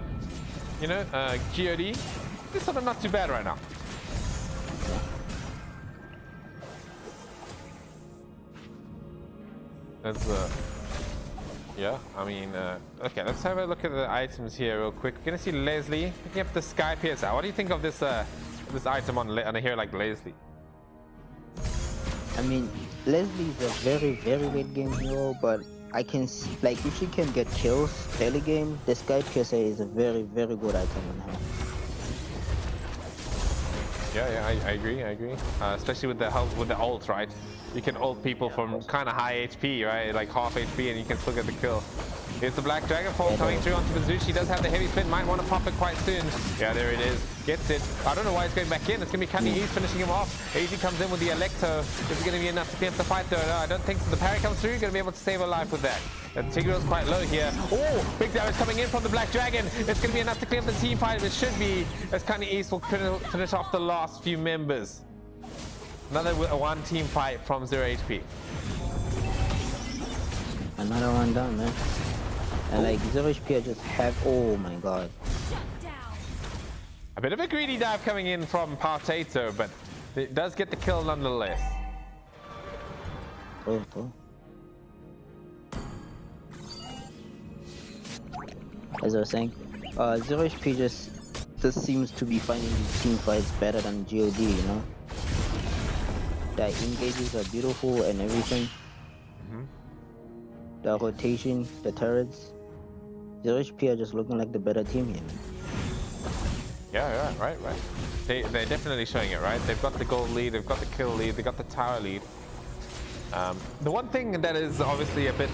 is sort of not too bad right now. That's yeah, I mean, okay, let's have a look at the items here real quick. We're gonna see Leslie picking up the Sky Piercer. What do you think of this this item on a hero like Leslie? I mean, Leslie is a very, very late game hero, but I can see, like, if she can get kills early game, the Sky Piercer is a very, very good item on her. Yeah, I agree. Especially with the help with the ult, right? You can ult people from kind of high HP, right? Like half HP, and you can still get the kill. Here's the Black Dragon Fall coming through onto the Zeus. She does have the heavy spin. Might want to pop it quite soon. Yeah, there it is. Gets it. I don't know why it's going back in. It's going to be Cunny East finishing him off. AZ comes in with the Electo. Is it going to be enough to clear up the fight though? No, I don't think so. The parry comes through. Going to be able to save her life with that. And Tigro's quite low here. Oh, big damage coming in from the Black Dragon. It's going to be enough to clear up the team fight. It should be, as Cunny East will finish off the last few members. Another one team fight from 0 HP. Another one down, man. And like 0 HP, I just have. Oh my god. A bit of a greedy dive coming in from Potato, but it does get the kill nonetheless. Oh. As I was saying, 0 HP just seems to be finding these team fights better than GOD, you know? The engages are beautiful and everything. The rotation, the turrets. 0 HP are just looking like the better team here. Yeah, right. They're definitely showing it, right? They've got the gold lead, they've got the kill lead, they've got the tower lead. The one thing that is obviously a bit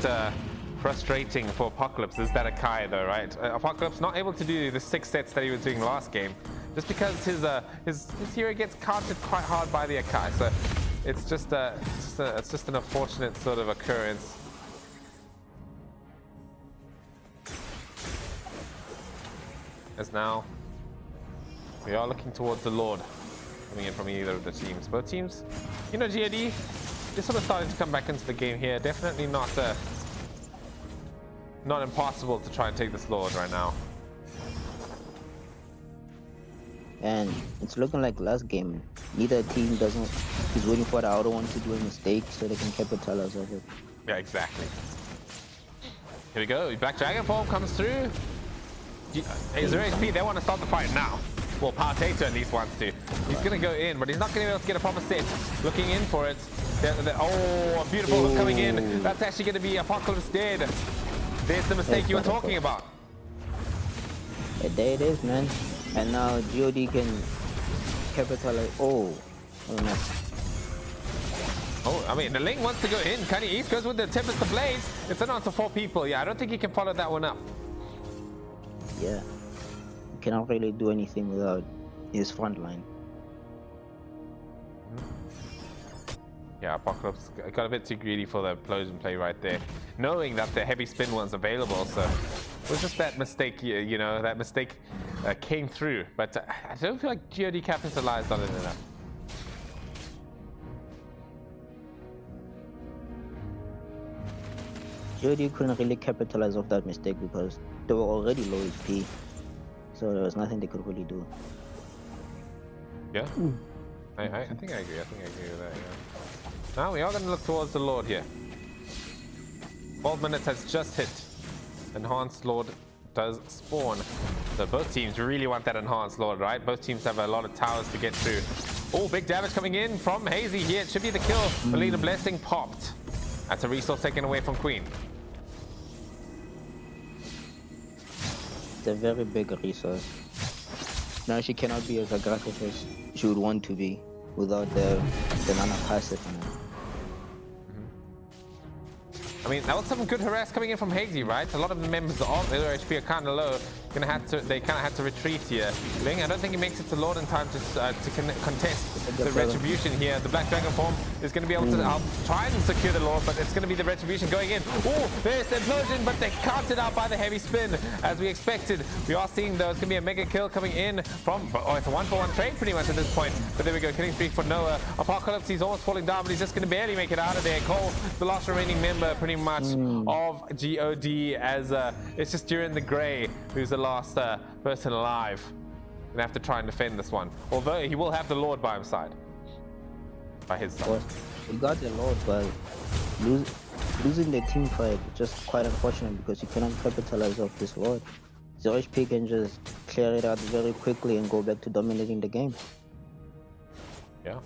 frustrating for Apocalypse is that Akai though, right? Apocalypse not able to do the 6 sets that he was doing last game, just because his hero gets countered quite hard by the Akai. So it's just an unfortunate sort of occurrence. As now we are looking towards the Lord coming in from either of the teams. Both teams, you know, GOD, they're sort of starting to come back into the game here. Definitely not impossible to try and take this Lord right now. And it's looking like last game, neither team is waiting for the other one to do a mistake so they can capitalize on it. Yeah, exactly. Here we go. Black Dragon Form comes through. 0 HP, they want to start the fight now. Well, Potato at least wants to. He's going to go in, but he's not going to be able to get a proper set. Looking in for it. Oh, beautiful look coming in. That's actually going to be Apocalypse dead. There's the mistake you were talking about. Yeah, there it is, man. And now GOD can capitalize. Oh no. Oh, I mean, the Ling wants to go in. Cunny East goes with the Tempest of Blades. It's down to 4 people. Yeah, I don't think he can follow that one up. Yeah. You cannot really do anything without his front line. Yeah, Apocalypse got a bit too greedy for the explosion play right there, knowing that the heavy spin was available. So it was just that mistake, you know, that mistake came through. But I don't feel like GOD capitalized on it enough. GOD couldn't really capitalize off that mistake because they were already low HP. So there was nothing they could really do. Yeah, I think I agree. I think I agree with that. Yeah. Now we are going to look towards the Lord here. 12 minutes has just hit. Enhanced Lord does spawn. So both teams really want that Enhanced Lord, right? Both teams have a lot of towers to get through. Oh, big damage coming in from Hazy here. It should be the kill. Belina Blessing popped. That's a resource taken away from Queen. It's a very big resource. Now she cannot be as aggressive as she would want to be without the Nana passive on her. I mean, that was some good harass coming in from Hazy, right? A lot of the members of the other HP are kind of low. They kind of had to retreat here. Ling, I don't think he makes it to Lord in time to contest the Retribution here. The Black Dragon form is going to be able to try and secure the Lord, but it's going to be the Retribution going in. Oh, there's the implosion, but they're counted out by the heavy spin, as we expected. We are seeing, though, it's going to be a mega kill coming in from... Oh, it's a 1-for-1 trade pretty much at this point. But there we go, killing streak for Noah. Apocalypse, he's almost falling down, but he's just going to barely make it out of there. Cole, the last remaining member, pretty much of God, as it's just during the Grey who's the last person alive. Gonna have to try and defend this one, although he will have the Lord by his side. Well, he got the Lord, but losing the team fight just quite unfortunate because you cannot capitalize off this Lord. 0HP can just clear it out very quickly and go back to dominating the game. Yeah.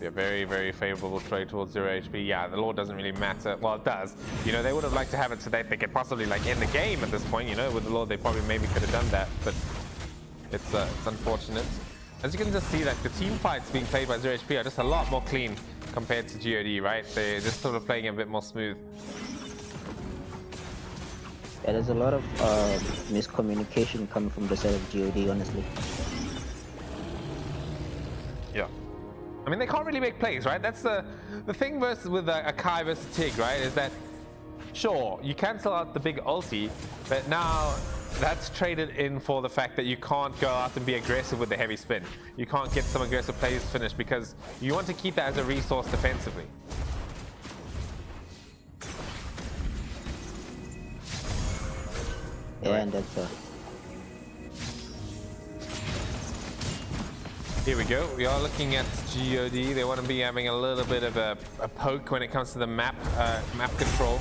A very, very favorable trade towards 0 HP. Yeah, the Lord doesn't really matter. Well, it does. You know, they would have liked to have it so that they could possibly like end the game at this point. You know, with the Lord, they probably maybe could have done that, but it's unfortunate. As you can just see, that the team fights being played by 0 HP are just a lot more clean compared to God, right? They're just sort of playing a bit more smooth. Yeah, there's a lot of miscommunication coming from the side of God, honestly. Yeah. I mean, they can't really make plays, right? That's the thing with Akai versus Tig, right? Is that, sure, you cancel out the big ulti, but now that's traded in for the fact that you can't go out and be aggressive with the heavy spin. You can't get some aggressive plays finished because you want to keep that as a resource defensively. Yeah, and that's Here we go. We are looking at God. They want to be having a little bit of a poke when it comes to the map control.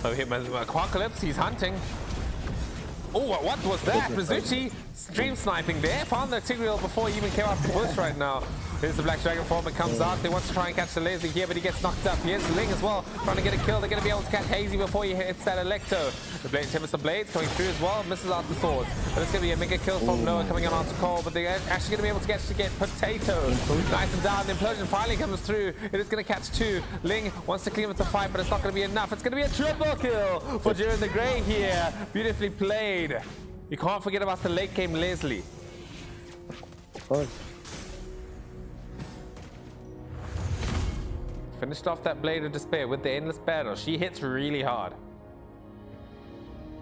Oh, here, Apocalypse, he's hunting. Oh, what was that? Mizuchi stream sniping there. Found the Tigreal before he even came out the bush right now. Here's the Black Dragon form. It comes out. They want to try and catch the Leslie here, but he gets knocked up. Here's Ling as well, trying to get a kill. They're going to be able to catch Hazy before he hits that Electo. The Blades, Tempest of Blades coming through as well. Misses out the sword. But it's going to be a mega kill from Noah coming on onto Cole, but they're actually going to be able to get Potato. Nice and down. The implosion finally comes through. It is going to catch two. Ling wants to clean up the fight, but it's not going to be enough. It's going to be a triple kill for During the Grey here. Beautifully played. You can't forget about the late game Leslie. of course. Finished off that Blade of Despair with the Endless Battle. She hits really hard.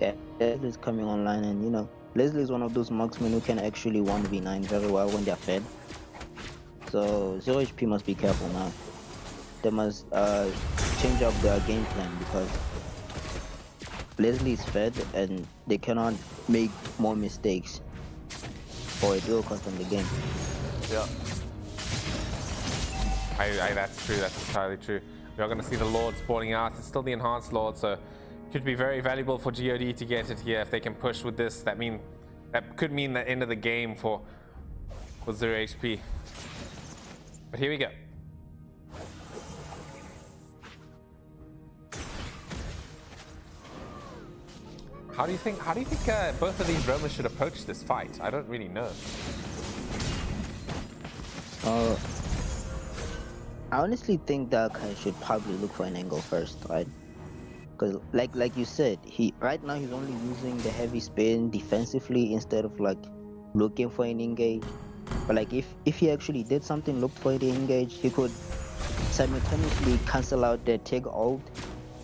Yeah, Leslie's coming online, and you know, Leslie is one of those marksmen who can actually 1v9 very well when they're fed. So 0 HP must be careful now. They must change up their game plan because Leslie is fed and they cannot make more mistakes or it will cost them the game. Yeah. That's true. That's entirely true. We are going to see the Lord spawning out. It's still the enhanced Lord, so could be very valuable for God to get it here if they can push with this. That could mean the end of the game for 0 HP. But here we go. How do you think both of these roamers should approach this fight? I don't really know. I honestly think that Kai should probably look for an angle first, right? Because like you said, right now he's only using the heavy spin defensively instead of like looking for an engage. But like if he actually did something, looked for the engage, he could simultaneously cancel out the Tig ult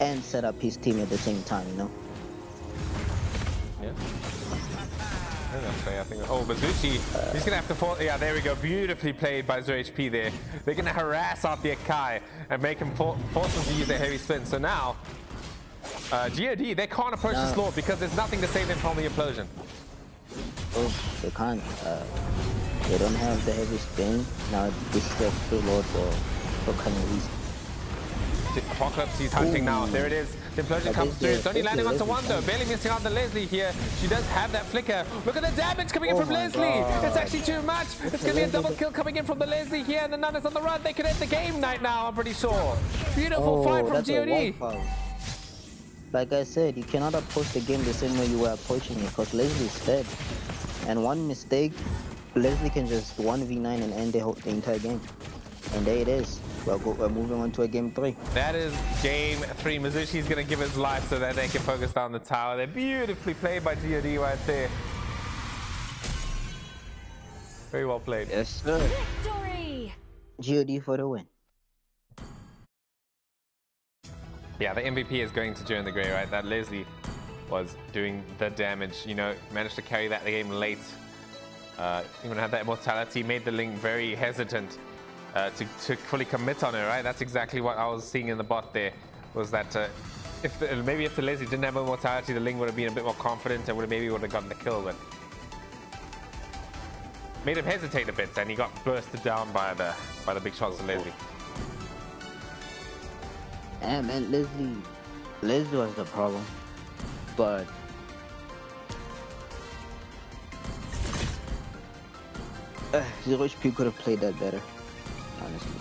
and set up his team at the same time, you know? Yeah. I think. Oh, Mizuchi, he's gonna have to fall. Yeah, there we go. Beautifully played by 0 HP there. They're gonna harass out the Akai and make him force him to use a heavy spin. So now, God, they can't approach this Lord because there's nothing to save them from the implosion. Oh, they can't. They don't have the heavy spin. Now this is the Lord for Kanye. Apocalypse, he's hunting now. There it is. The implosion comes through. It's only landing onto one though. Barely missing out the Leslie here. She does have that flicker. Look at the damage coming in from Leslie. God. It's actually too much. It's going to be a double kill coming in from the Leslie here. And the Nun is on the run. They could end the game right now, I'm pretty sure. Beautiful fight from God. Like I said, you cannot approach the game the same way you were approaching it because Leslie is fed. And one mistake, Leslie can just 1v9 and end the entire game. And there it is. We're moving on to a game 3. That is game 3. Mizushi's gonna give his life so that they can focus down the tower. They're beautifully played by GOD right there. Very well played. Yes, sir. Victory! GOD for the win. Yeah, the MVP is going to Joan the Grey, right? That Leslie was doing the damage. You know, managed to carry that game late. Even had that immortality, made the Ling very hesitant to fully commit on her, right? That's exactly what I was seeing in the bot there, was that maybe if the Leslie didn't have immortality, the Ling would have been a bit more confident and maybe would have gotten the kill, but made him hesitate a bit, and he got bursted down by the big shots of Leslie. Yeah, man, Leslie was the problem, but Zero HP could have played that better, honestly.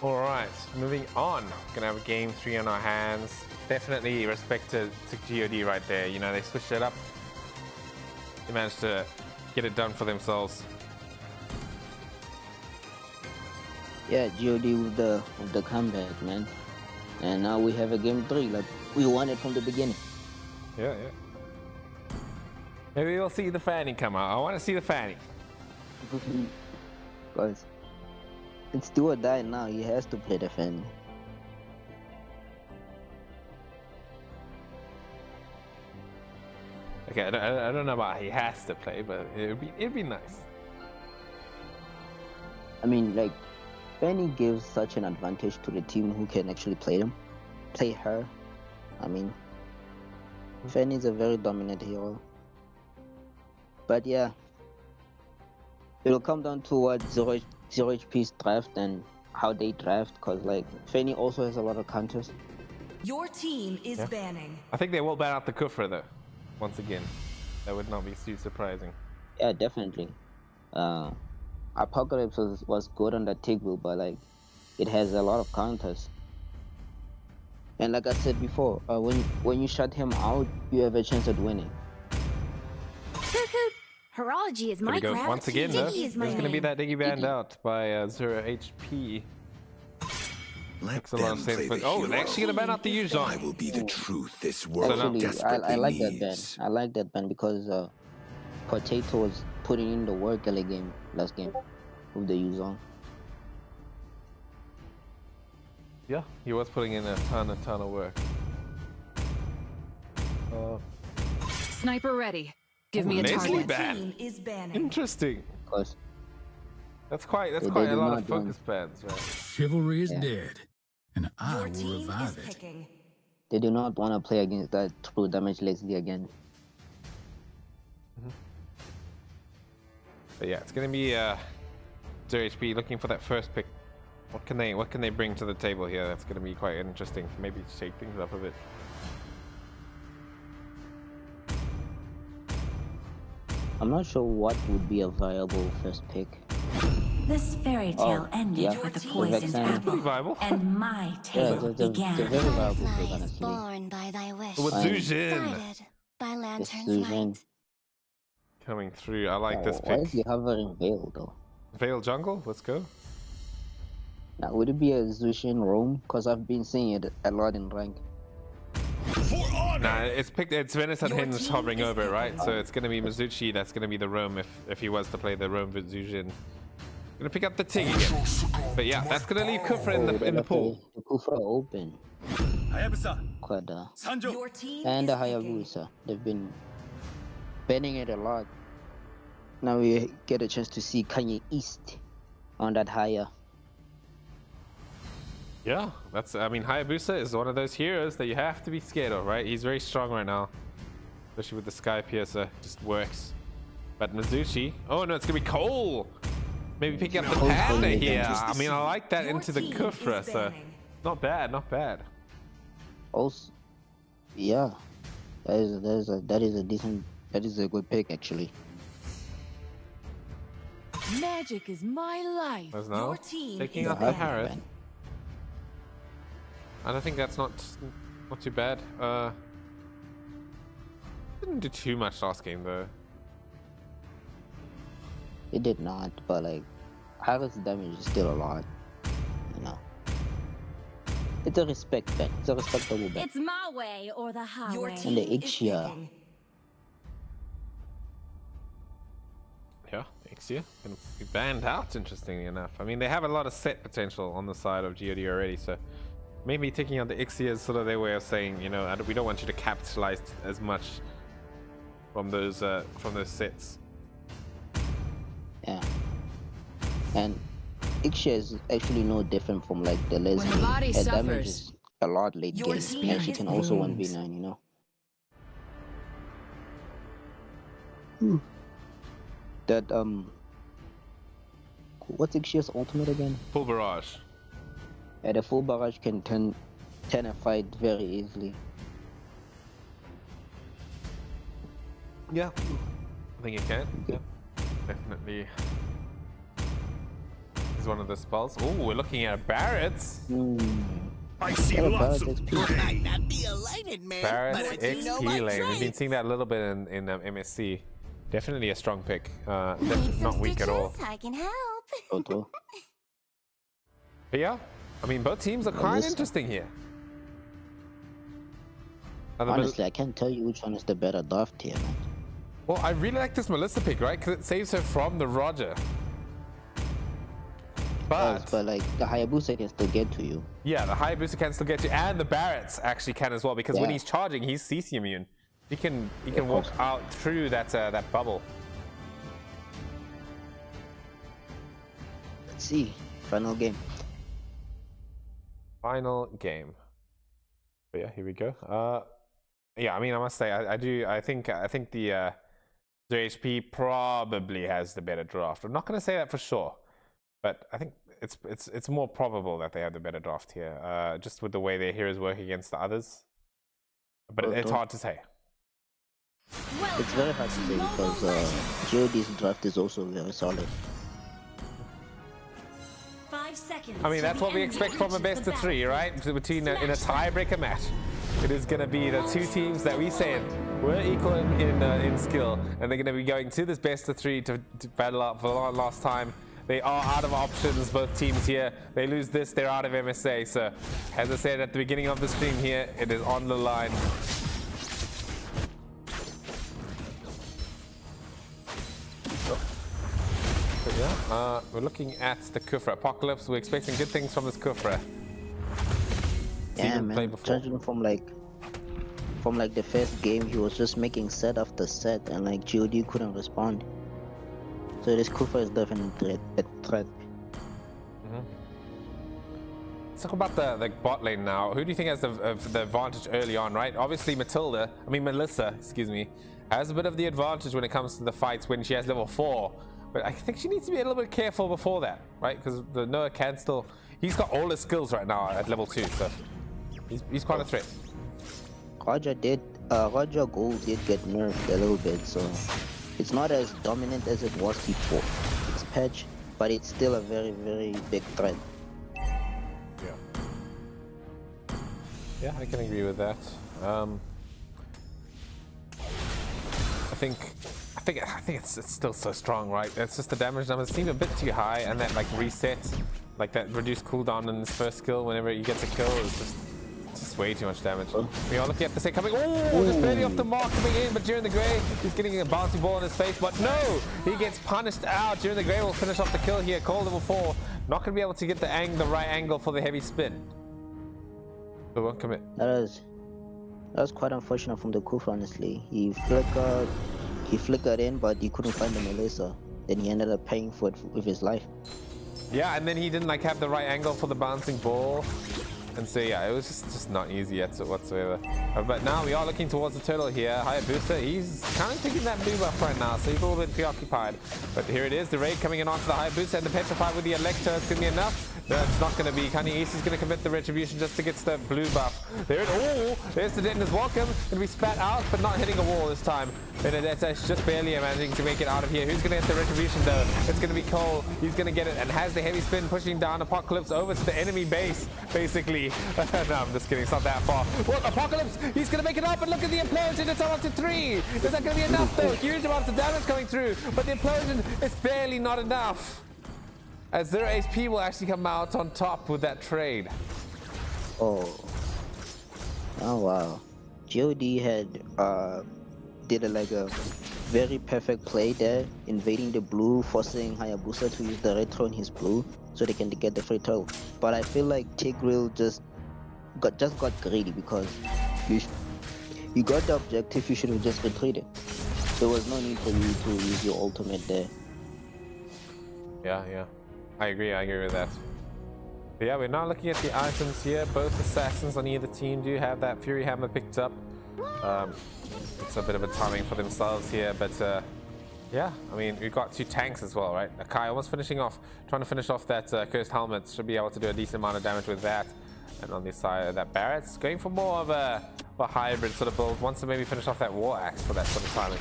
All right, moving on. Gonna have a game 3 on our hands. Definitely respect to GOD right there. You know, they switched it up. They managed to get it done for themselves. Yeah, GOD with the comeback, man. And now we have a game 3, like we won it from the beginning. Yeah. Maybe we'll see the Fanny come out. I want to see the Fanny. Because it's do or die now. He has to play the Fanny. Okay, I don't know about he has to play, but it'd be nice. I mean, like, Fanny gives such an advantage to the team who can actually play her. I mean, Fanny is a very dominant hero. But yeah, it'll come down to what Zero HP's draft and how they draft, because like Fanny also has a lot of counters. Your team is banning. I think they will ban out the Kufra though. Once again, that would not be too surprising. Yeah, definitely. Apocalypse was good on the Tigbu, but like it has a lot of counters. And like I said before, when you shut him out, you have a chance at winning. Horology is my craft. Once again, though, Diggy is my there's going to be name. that Diggy banned out by 0 HP. Makes a lot of sense. But, oh, they're actually going to ban out the Yuzong. I will be the truth this world Actually, desperately I like needs. that ban. I like that ban because Potato was putting in the work early game last game with the Yuzong. Yeah, he was putting in a ton of work. Sniper ready. Give me a Leslie target. ban. Team is banning. Interesting. Because That's quite They a do lot not of focus bans, right? Chivalry is dead, and I Your will team is revive it. picking. they do not want to play against that true damage Leslie again. But yeah, it's going to be 0 HP looking for that first pick. What can they bring to the table here? That's going to be quite interesting. Maybe shake things up a bit. I'm not sure what would be a viable first pick. This fairy tale ended yeah. with a The poisoned Vexen. apple, Pretty viable. and my Yeah, tale it's a began. very viable pick, Butterfly is honestly. born by thy wish. With Fine. Zujin Guided by lantern's Zujin. light. coming through. I like this Why is he pick. hovering Veil though? Veil Jungle, let's go. Now, would it be a Zushin roam? Because I've been seeing it a lot in rank. Nah, it's Venice and Your Hinge team hovering is over, right? picking. So it's going to be Mizuchi that's going to be the roam if he was to play the roam with Zujin. Gonna pick up the Tig again. But yeah, that's going to leave Kufra in the pool. The Kufra open. Hayabusa, Quite Sanjo. Your team and the is picking. Hayabusa. They've been banning it a lot. Now we get a chance to see Kanye East on that higher. Yeah, I mean, Hayabusa is one of those heroes that you have to be scared of, right? He's very strong right now. Especially with the Sky Piercer, just works. But Mizuchi, oh no, it's gonna be Cole! Maybe picking up the Cole's Panda playing here. against I mean, I like that Your into the team Kufra, is so banning. not bad, not bad. Also, yeah, that is a good pick actually. Magic is my life. There's now Your team taking is out the banned. Harris. I don't think that's not too bad. Didn't do too much last game though. It did not, but like, Harris' damage is still a lot. You know. It's a respect bet. It's a respectable bet. It's my way or the highway. Your And team the is Ixia. picking. Yeah, Ixia gonna be banned out, interestingly enough. I mean, they have a lot of set potential on the side of GOD already, so maybe taking on the Ixia is sort of their way of saying, you know, we don't want you to capitalize as much from those sets. Yeah. And Ixia is actually no different from like the Leslie. When the body Her damage suffers, is a lot late your game, team and she is can also wounds. 1v9, you know. That what's Ixia's ultimate again? Full barrage. Yeah, the full barrage can turn a fight very easily. Yeah, I think it can. Yeah, definitely. Is one of the spells. Oh, we're looking at Barrett's. I see Yeah, lots Barrett's of XP. gray. Not be a lightning man, Barrett's XP lane. We've been seeing that a little bit in MSC. Definitely a strong pick. Definitely not weak at all. I can help. Toto. But yeah, I mean, both teams are quite this- interesting here. And the Honestly, I can't tell you which one is the better draft here, man. well, I really like this Melissa pick, right? Because it saves her from the Roger. But like the Hayabusa can still get to you. Yeah, the Hayabusa can still get you, and the Barretts actually can as well, because when Yeah. he's charging, he's CC immune. He can walk out through that bubble. Let's see. Final game. Final game. But yeah, here we go. Yeah, I mean, I must say, I think the HP probably has the better draft. I'm not going to say that for sure, but I think it's more probable that they have the better draft here, just with the way their heroes work against the others. But it's hard to say. It's very hard to say because GOD's draft is also very solid. 5 seconds. I mean, that's what we expect from a best of three, right? Between in a tiebreaker match, it is going to be the two teams that we said were equal in skill, and they're going to be going to this best of three to battle out for the last time. They are out of options, both teams here. They lose this, they're out of MSA. So, as I said at the beginning of the stream here, it is on the line. But yeah, we're looking at the Kufra Apocalypse. We're expecting good things from this Kufra. Yeah, Didn't play man. before. Judging from like the first game, he was just making set after set, and like GOD couldn't respond. So this Kufa is definitely a threat. Let's talk about the bot lane now. Who do you think has the advantage early on, right? Obviously Melissa, excuse me, has a bit of the advantage when it comes to the fights when she has level 4. But I think she needs to be a little bit careful before that, right? Because the Noah can still, he's got all his skills right now at level 2, so he's quite a threat. Roger Gold did get nerfed a little bit, so it's not as dominant as it was before. It's patched, but it's still a very, very big threat. Yeah, I can agree with that. I think it's still so strong, right? It's just the damage numbers seem a bit too high, and that like reset, like that reduced cooldown in his first skill whenever he gets a kill is just way too much damage. We are looking at the set coming. Oh, just barely off the mark coming in, but during the Grey, he's getting a bouncy ball in his face. But no, he gets punished out. During the Grey will finish off the kill here. Cole level 4, not gonna be able to get the right angle for the heavy spin. So won't commit. That was quite unfortunate from the Kufa, honestly. He flickered in, but he couldn't find the Melissa. Then he ended up paying for it with his life. Yeah, and then he didn't like have the right angle for the bouncing ball. And so yeah, it was just not easy whatsoever. But now we are looking towards the turtle here. Hayabusa, he's kind of taking that blue buff right now, so he's a little bit preoccupied. But here it is, the raid coming in onto the Hayabusa and the Petrify with the Electro. It's going to be enough. That's not going to be Kanye East is going to commit the retribution just to get the blue buff. There's the detonator's welcome. Going to be spat out, but not hitting a wall this time. Benedetto's just barely managing to make it out of here. Who's going to get the retribution though? It's going to be Cole. He's going to get it and has the heavy spin pushing down Apocalypse over to the enemy base, basically. No, I'm just kidding. It's not that far. What? Apocalypse? He's going to make it up, and look at the implosion. It's up to 3. Is that going to be enough though? Huge amounts of damage coming through, but the implosion is barely not enough. As 0 HP will actually come out on top with that trade. Oh wow. God had did a very perfect play there, invading the blue, forcing Hayabusa to use the retro in his blue so they can get the free turtle. But I feel like Tigreal just got greedy because you got the objective. You should have just retreated. There was no need for you to use your ultimate there. Yeah. I agree with that. But yeah, we're now looking at the items here. Both assassins on either team do have that Fury Hammer picked up. It's a bit of a timing for themselves here, but yeah, I mean, we've got 2 tanks as well, right? Akai almost trying to finish off that Cursed Helmet. Should be able to do a decent amount of damage with that. And on the side of that Barrett's going for more of a hybrid sort of build. Wants to maybe finish off that War Axe for that sort of timing.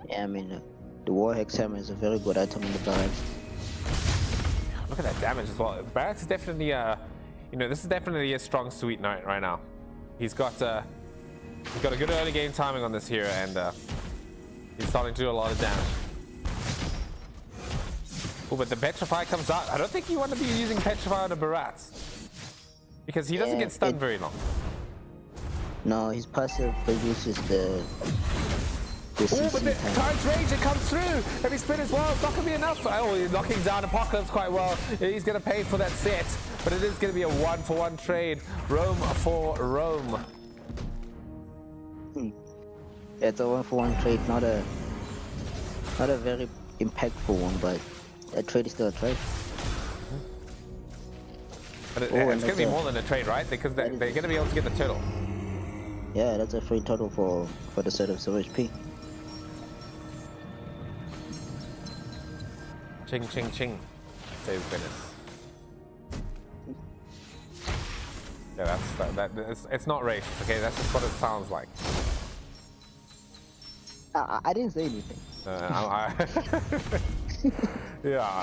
Yeah, I mean, the War Hex Hammer is a very good item in the Barracks. Look at that damage as well. Barrett's is definitely this is definitely a strong sweet night right now. He's got a good early game timing on this here, and he's starting to do a lot of damage. Oh, but the Petrify comes out. I don't think you want to be using Petrify on a Barats because he doesn't get stunned very long. No, his passive reduces the Oh, but the Tide's Rage, it comes through. Heavy spin as well. It's not going to be enough. Oh, he's knocking down Apocalypse quite well. He's going to pay for that set, but it is going to be a 1-for-1 trade. Rome for Rome. Yeah, it's a 1-for-1 trade, not a very impactful one, but a trade is still a trade. But it's going to be more than a trade, right? Because they're going to be able to get the turtle. Yeah, that's a free turtle for the set of 0 HP. Ching, ching, ching. Save Venice. Yeah, it's not racist, okay? That's just what it sounds like. I didn't say anything. Yeah.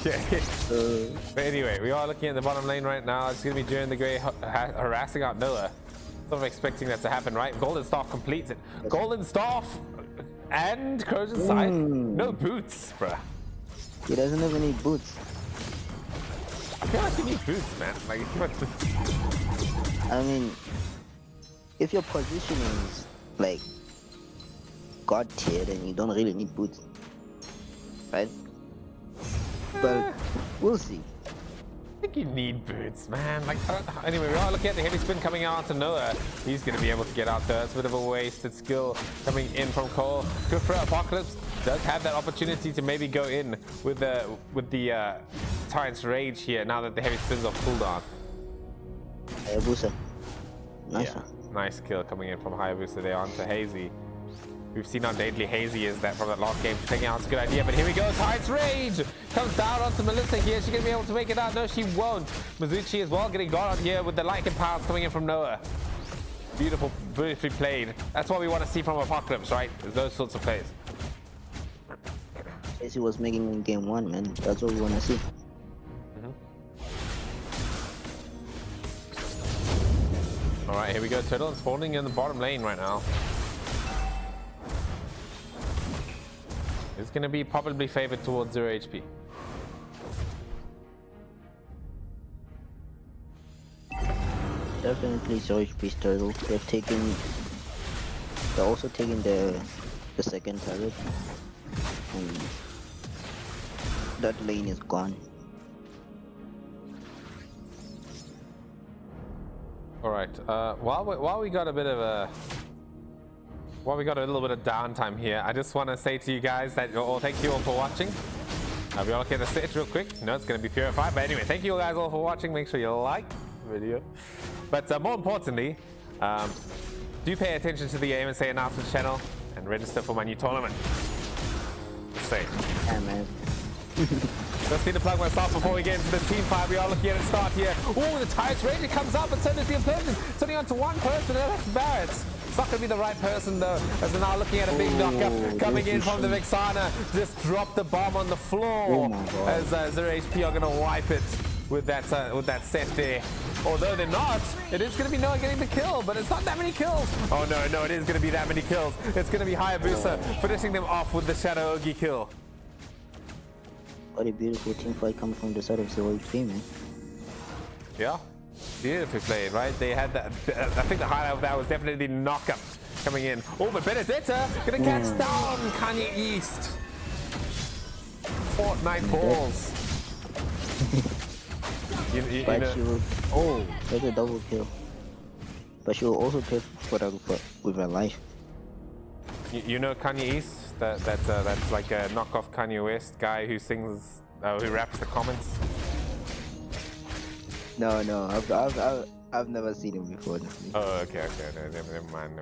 Okay. But anyway, we are looking at the bottom lane right now. It's going to be During the Grey harassing out Noah. Sort of expecting that to happen, right? Golden Staff completes it. Golden Staff and Crozier Scythe. No boots, bruh. He doesn't have any boots. I feel like you need boots, man. Like, I mean, if your positioning is like God tier, then you don't really need boots, right? But we'll see. I think you need boots, man. Like, anyway, we are looking at the heavy spin coming out to Noah. He's going to be able to get out there. It's a bit of a wasted skill coming in from Cole. Good for Apocalypse. Does have that opportunity to maybe go in with the Tyrant's Rage here now that the heavy spins are cooldown. Hayabusa. Nice one. Nice kill coming in from Hayabusa there onto Hazy. We've seen how deadly Hazy is that from that last game. Taking out is a good idea, but here we go. Tyrant's Rage comes down onto Melissa here. She's going to be able to make it out. No, she won't. Mizuchi as well getting got on here with the Lycan powers coming in from Noah. Beautiful, beautifully played. That's what we want to see from Apocalypse, right? There's those sorts of plays. Hazy was making in game 1, man. That's what we want to see. All right, here we go. Turtle is spawning in the bottom lane right now. It's going to be probably favored towards 0 HP. Definitely 0 HP's turtle. They're also taking the second target. And that lane is gone. All right. While we got a bit of a little bit of downtime here, I just want to say to you guys that thank you all for watching. We all look at the stage real quick. No, it's going to be purified. But anyway, thank you guys all for watching. Make sure you like the video. But more importantly, do pay attention to the MSA announcements channel and register for my new tournament. say. Yeah, man. Just need to plug myself before we get into the team fight. We are looking at a start here. Oh, the Tides Ranger comes up, and so does the Implosion. It's only on to one person, and that's Barrett. It's not going to be the right person, though, as we're now looking at a big knockup coming in from the Vexana. Just dropped the bomb on the floor, as 0HP are going to wipe it with that set there. Although they're not, it is going to be Noah getting the kill, but it's not that many kills. Oh, no, it is going to be that many kills. It's going to be Hayabusa finishing them off with the Shadow Ogi kill. What a beautiful team fight coming from the side of 0HP, man. Yeah, beautifully played, right? They had that. I think the highlight of that was definitely the knockup coming in. Oh, but Benedetta gonna catch down Kanye East. Fortnite balls. But she will. Oh, that's a double kill. But she will also pay for that with her life. You know Kanye East? That's like a knockoff Kanye West guy who sings, who raps the comments. No, I've never seen him before. Honestly. Oh, okay, no, never mind.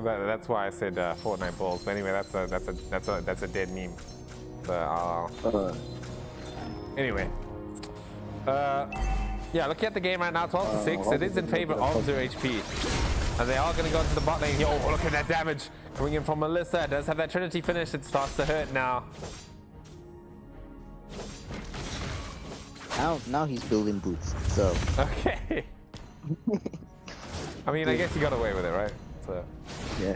That's why I said Fortnite balls. But anyway, that's a dead meme. So anyway, yeah, looking at the game right now, 12-6. It is in favor of 0HP. And they are going to go to the bot lane here. Oh, look at that damage coming in from Melissa. Does have that Trinity finish. It starts to hurt now. Now he's building boots. So. Okay. I mean, I guess he got away with it, right? So. Yeah.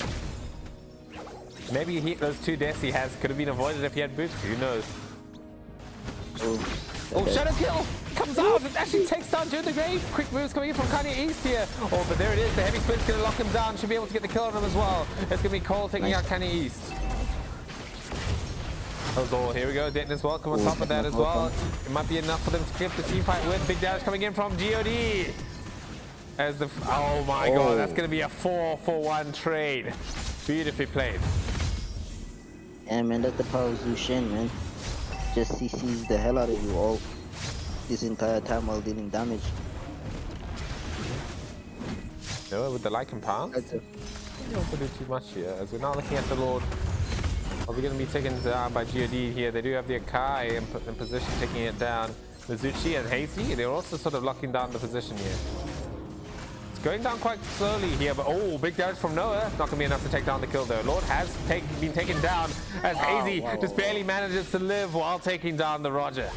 Maybe those 2 deaths he has could have been avoided if he had boots. Who knows? Oh, Shadow Kill comes out. It actually takes down June the Grave. Quick moves coming in from Kanye East here. Oh, but there it is. The heavy spin's going to lock him down. Should be able to get the kill on him as well. It's going to be Cole taking out Kanye East. Oh, here we go. Denton's welcome on top of that as well. It might be enough for them to keep the team fight with. Big damage coming in from God. As the oh my god, that's going to be a 4-for-1 trade. Beautifully played. Yeah, man, that's the power of Zushin, man. Just CCs the hell out of you all this entire time while dealing damage. No, with the Lycan Pounds? You don't have to do too much here. As we're now looking at the Lord. Are we going to be taken down by God here? They do have the Akai in position, taking it down. Mizuchi and Hazy, they're also sort of locking down the position here. It's going down quite slowly here, but oh, big damage from Noah. Not going to be enough to take down the kill though. Lord has been taken down as Hazy just barely manages to live while taking down the Roger.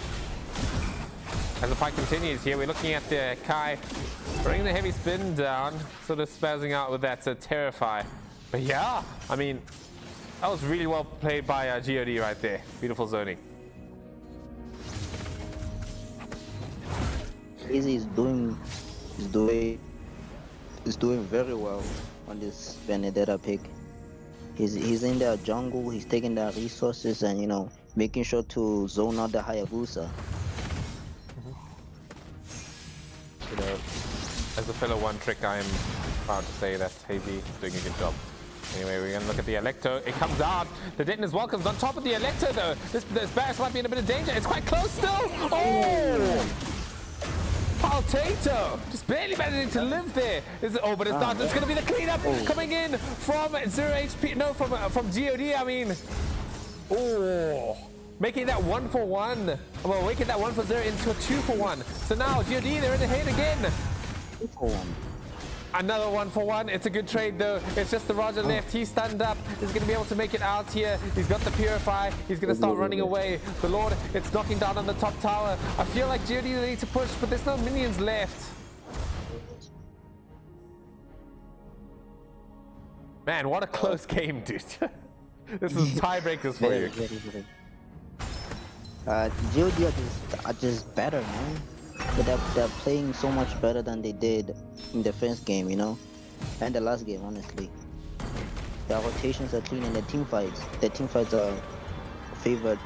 As the fight continues here, we're looking at the Kai bringing the heavy spin down, sort of spazzing out with that Terrify. But yeah, I mean, that was really well played by God right there. Beautiful zoning. Easy is doing very well on this Benedetta pick. He's in their jungle. He's taking their resources and making sure to zone out the Hayabusa. As a fellow one trick, I am proud to say that Hazy is doing a good job. Anyway, we're going to look at the Electo. It comes out. The Detonus welcomes on top of the Electo, though. This Barris might be in a bit of danger. It's quite close still. Oh! Paltato just barely managing to live there. But it's not. It's going to be the cleanup coming in from 0HP. No, from God, I mean. Oh. Making that 1-for-1. Well, making that 1-for-0 into a 2-for-1. So now, God, they're in the head again. 2-for-1. Another 1-for-1. It's a good trade though. It's just the Roger left. He's stunned up. He's going to be able to make it out here. He's got the Purify. He's going to start running away. The Lord, it's knocking down on the top tower. I feel like God needs to push, but there's no minions left. Man, what a close game, dude. This is tiebreakers for you. God are just better, man. But they're playing so much better than they did in the first game, and the last game, honestly. Their rotations are clean and the team fights are favored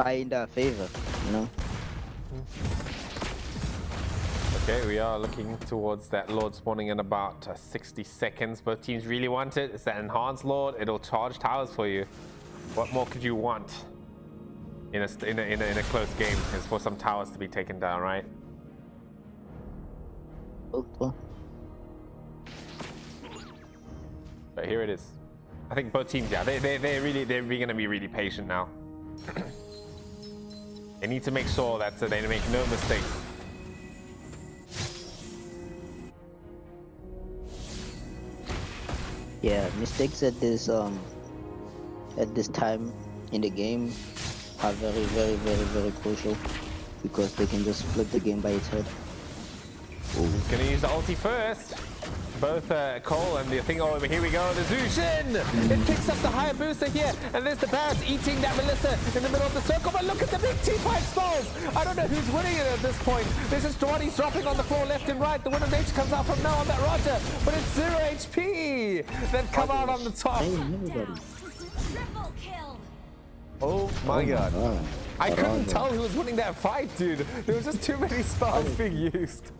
in their favor, Okay, we are looking towards that Lord spawning in about 60 seconds. Both teams really want it. It's that enhanced Lord. It'll charge towers for you. What more could you want in a close game? Is for some towers to be taken down, right? Oh. But here it is. I think both teams, yeah, they're going to be really patient now. They need to make sure that they make no mistakes. Yeah, mistakes at this time in the game are very crucial because they can just flip the game by its head. He's gonna use the ulti first. Both Cole and the thing over here we go, the Zushin! It picks up the higher booster here, and there's the Barrett eating that Melissa in the middle of the circle, but look at the big T5 spells! I don't know who's winning it at this point. This is Jordy's dropping on the floor left and right. The Wind of Nature comes out from now on that Roger, but it's 0 HP that come out on the top. Triple kill. Oh my god. I couldn't tell who was winning that fight, dude. There was just too many spells being used.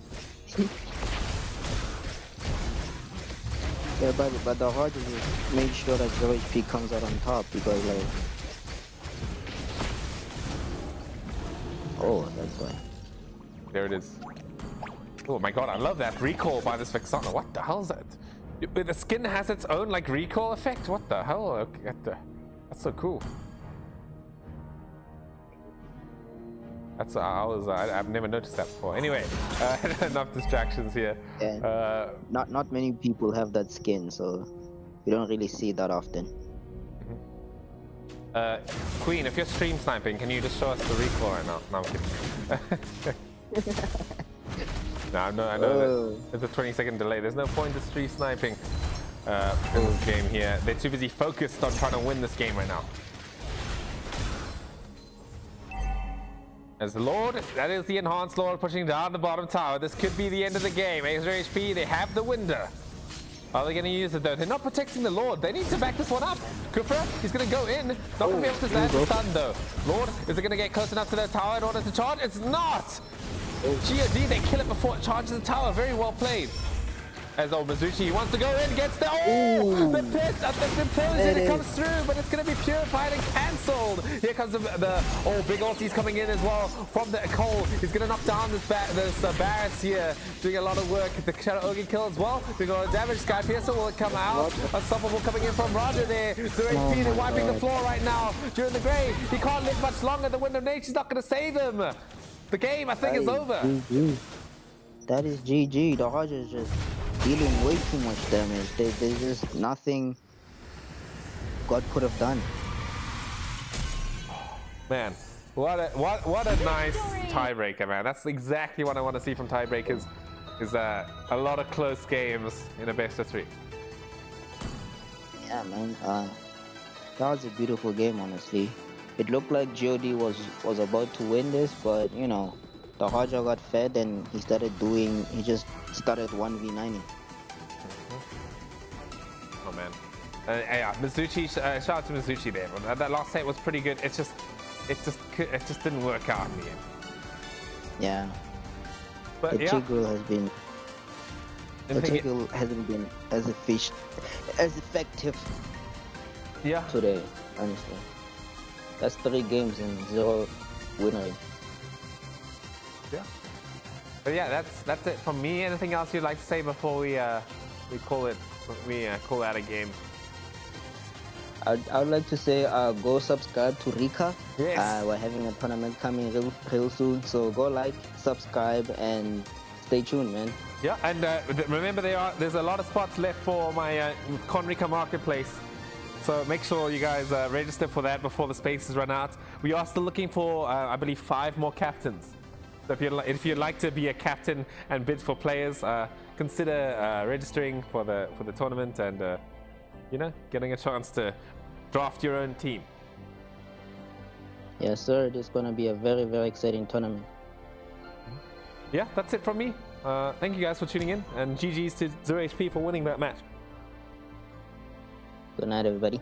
Yeah, but the hard is make sure that 0 HP comes out on top because like, oh, that's why. There it is. Oh my god, I love that recall by this Vexana. What the hell is that? The skin has its own like recall effect. What the hell? Okay, that's so cool. That's I've never noticed that before. Anyway, enough distractions here. Yeah. Not many people have that skin, so you don't really see it that often. Queen, if you're stream sniping, can you just show us the recall right now? No, I'm kidding. No, I know that there's a 20-second delay. There's no point to stream sniping in this game here. They're too busy focused on trying to win this game right now. As the Lord, that is the enhanced Lord pushing down the bottom tower. This could be the end of the game. Extra HP, they have the window. Are they going to use it though? They're not protecting the Lord. They need to back this one up. Kufra, he's going to go in. It's not going to be able to stand the stun though. Lord, is it going to get close enough to the tower in order to charge? It's not! GOD, they kill it before it charges the tower. Very well played. As old Mizuchi, he wants to go in, gets the the pit, the implosion, it comes through, but it's going to be purified and cancelled. Here comes the big ulti's coming in as well from the Cole. He's going to knock down this Barretts here, doing a lot of work. The Shadow Ogre kill as well, doing a lot of damage. Sky Piercer will come out. Unstoppable coming in from Roger there. 0 HP, they're wiping the floor right now during the grave. He can't live much longer. The Wind of Nature's not going to save him. The game, I think, is over. GG. That is GG. The Roger is just dealing way too much damage. There's just nothing God could have done. Man, what a nice tiebreaker, man. That's exactly what I want to see from tiebreakers. Is a lot of close games in a best of 3. Yeah, man. That was a beautiful game, honestly. It looked like GOD was about to win this, but you know, the Roger got fed and he just started 1v9ing. Oh man. Yeah, Mizuchi, shout out to Mizuchi there. That last set was pretty good. It just didn't work out in the end. Yeah. But the Tiggle hasn't been as effective today, honestly. That's 3 games and 0 winning. Yeah. But yeah, that's it from me. Anything else you'd like to say before we call out a game? I would like to say go subscribe to Rika. Yes. We're having a tournament coming real soon, so go like, subscribe, and stay tuned, man. Yeah, and remember there's a lot of spots left for my Conrika marketplace. So make sure you guys register for that before the spaces run out. We are still looking for, I believe, 5 more captains. So if you'd like to be a captain and bid for players, consider registering for the tournament and getting a chance to draft your own team. Yes, sir. This is gonna be a very exciting tournament. Yeah, that's it from me. Thank you guys for tuning in, and GG's to 0 HP for winning that match. Good night, everybody.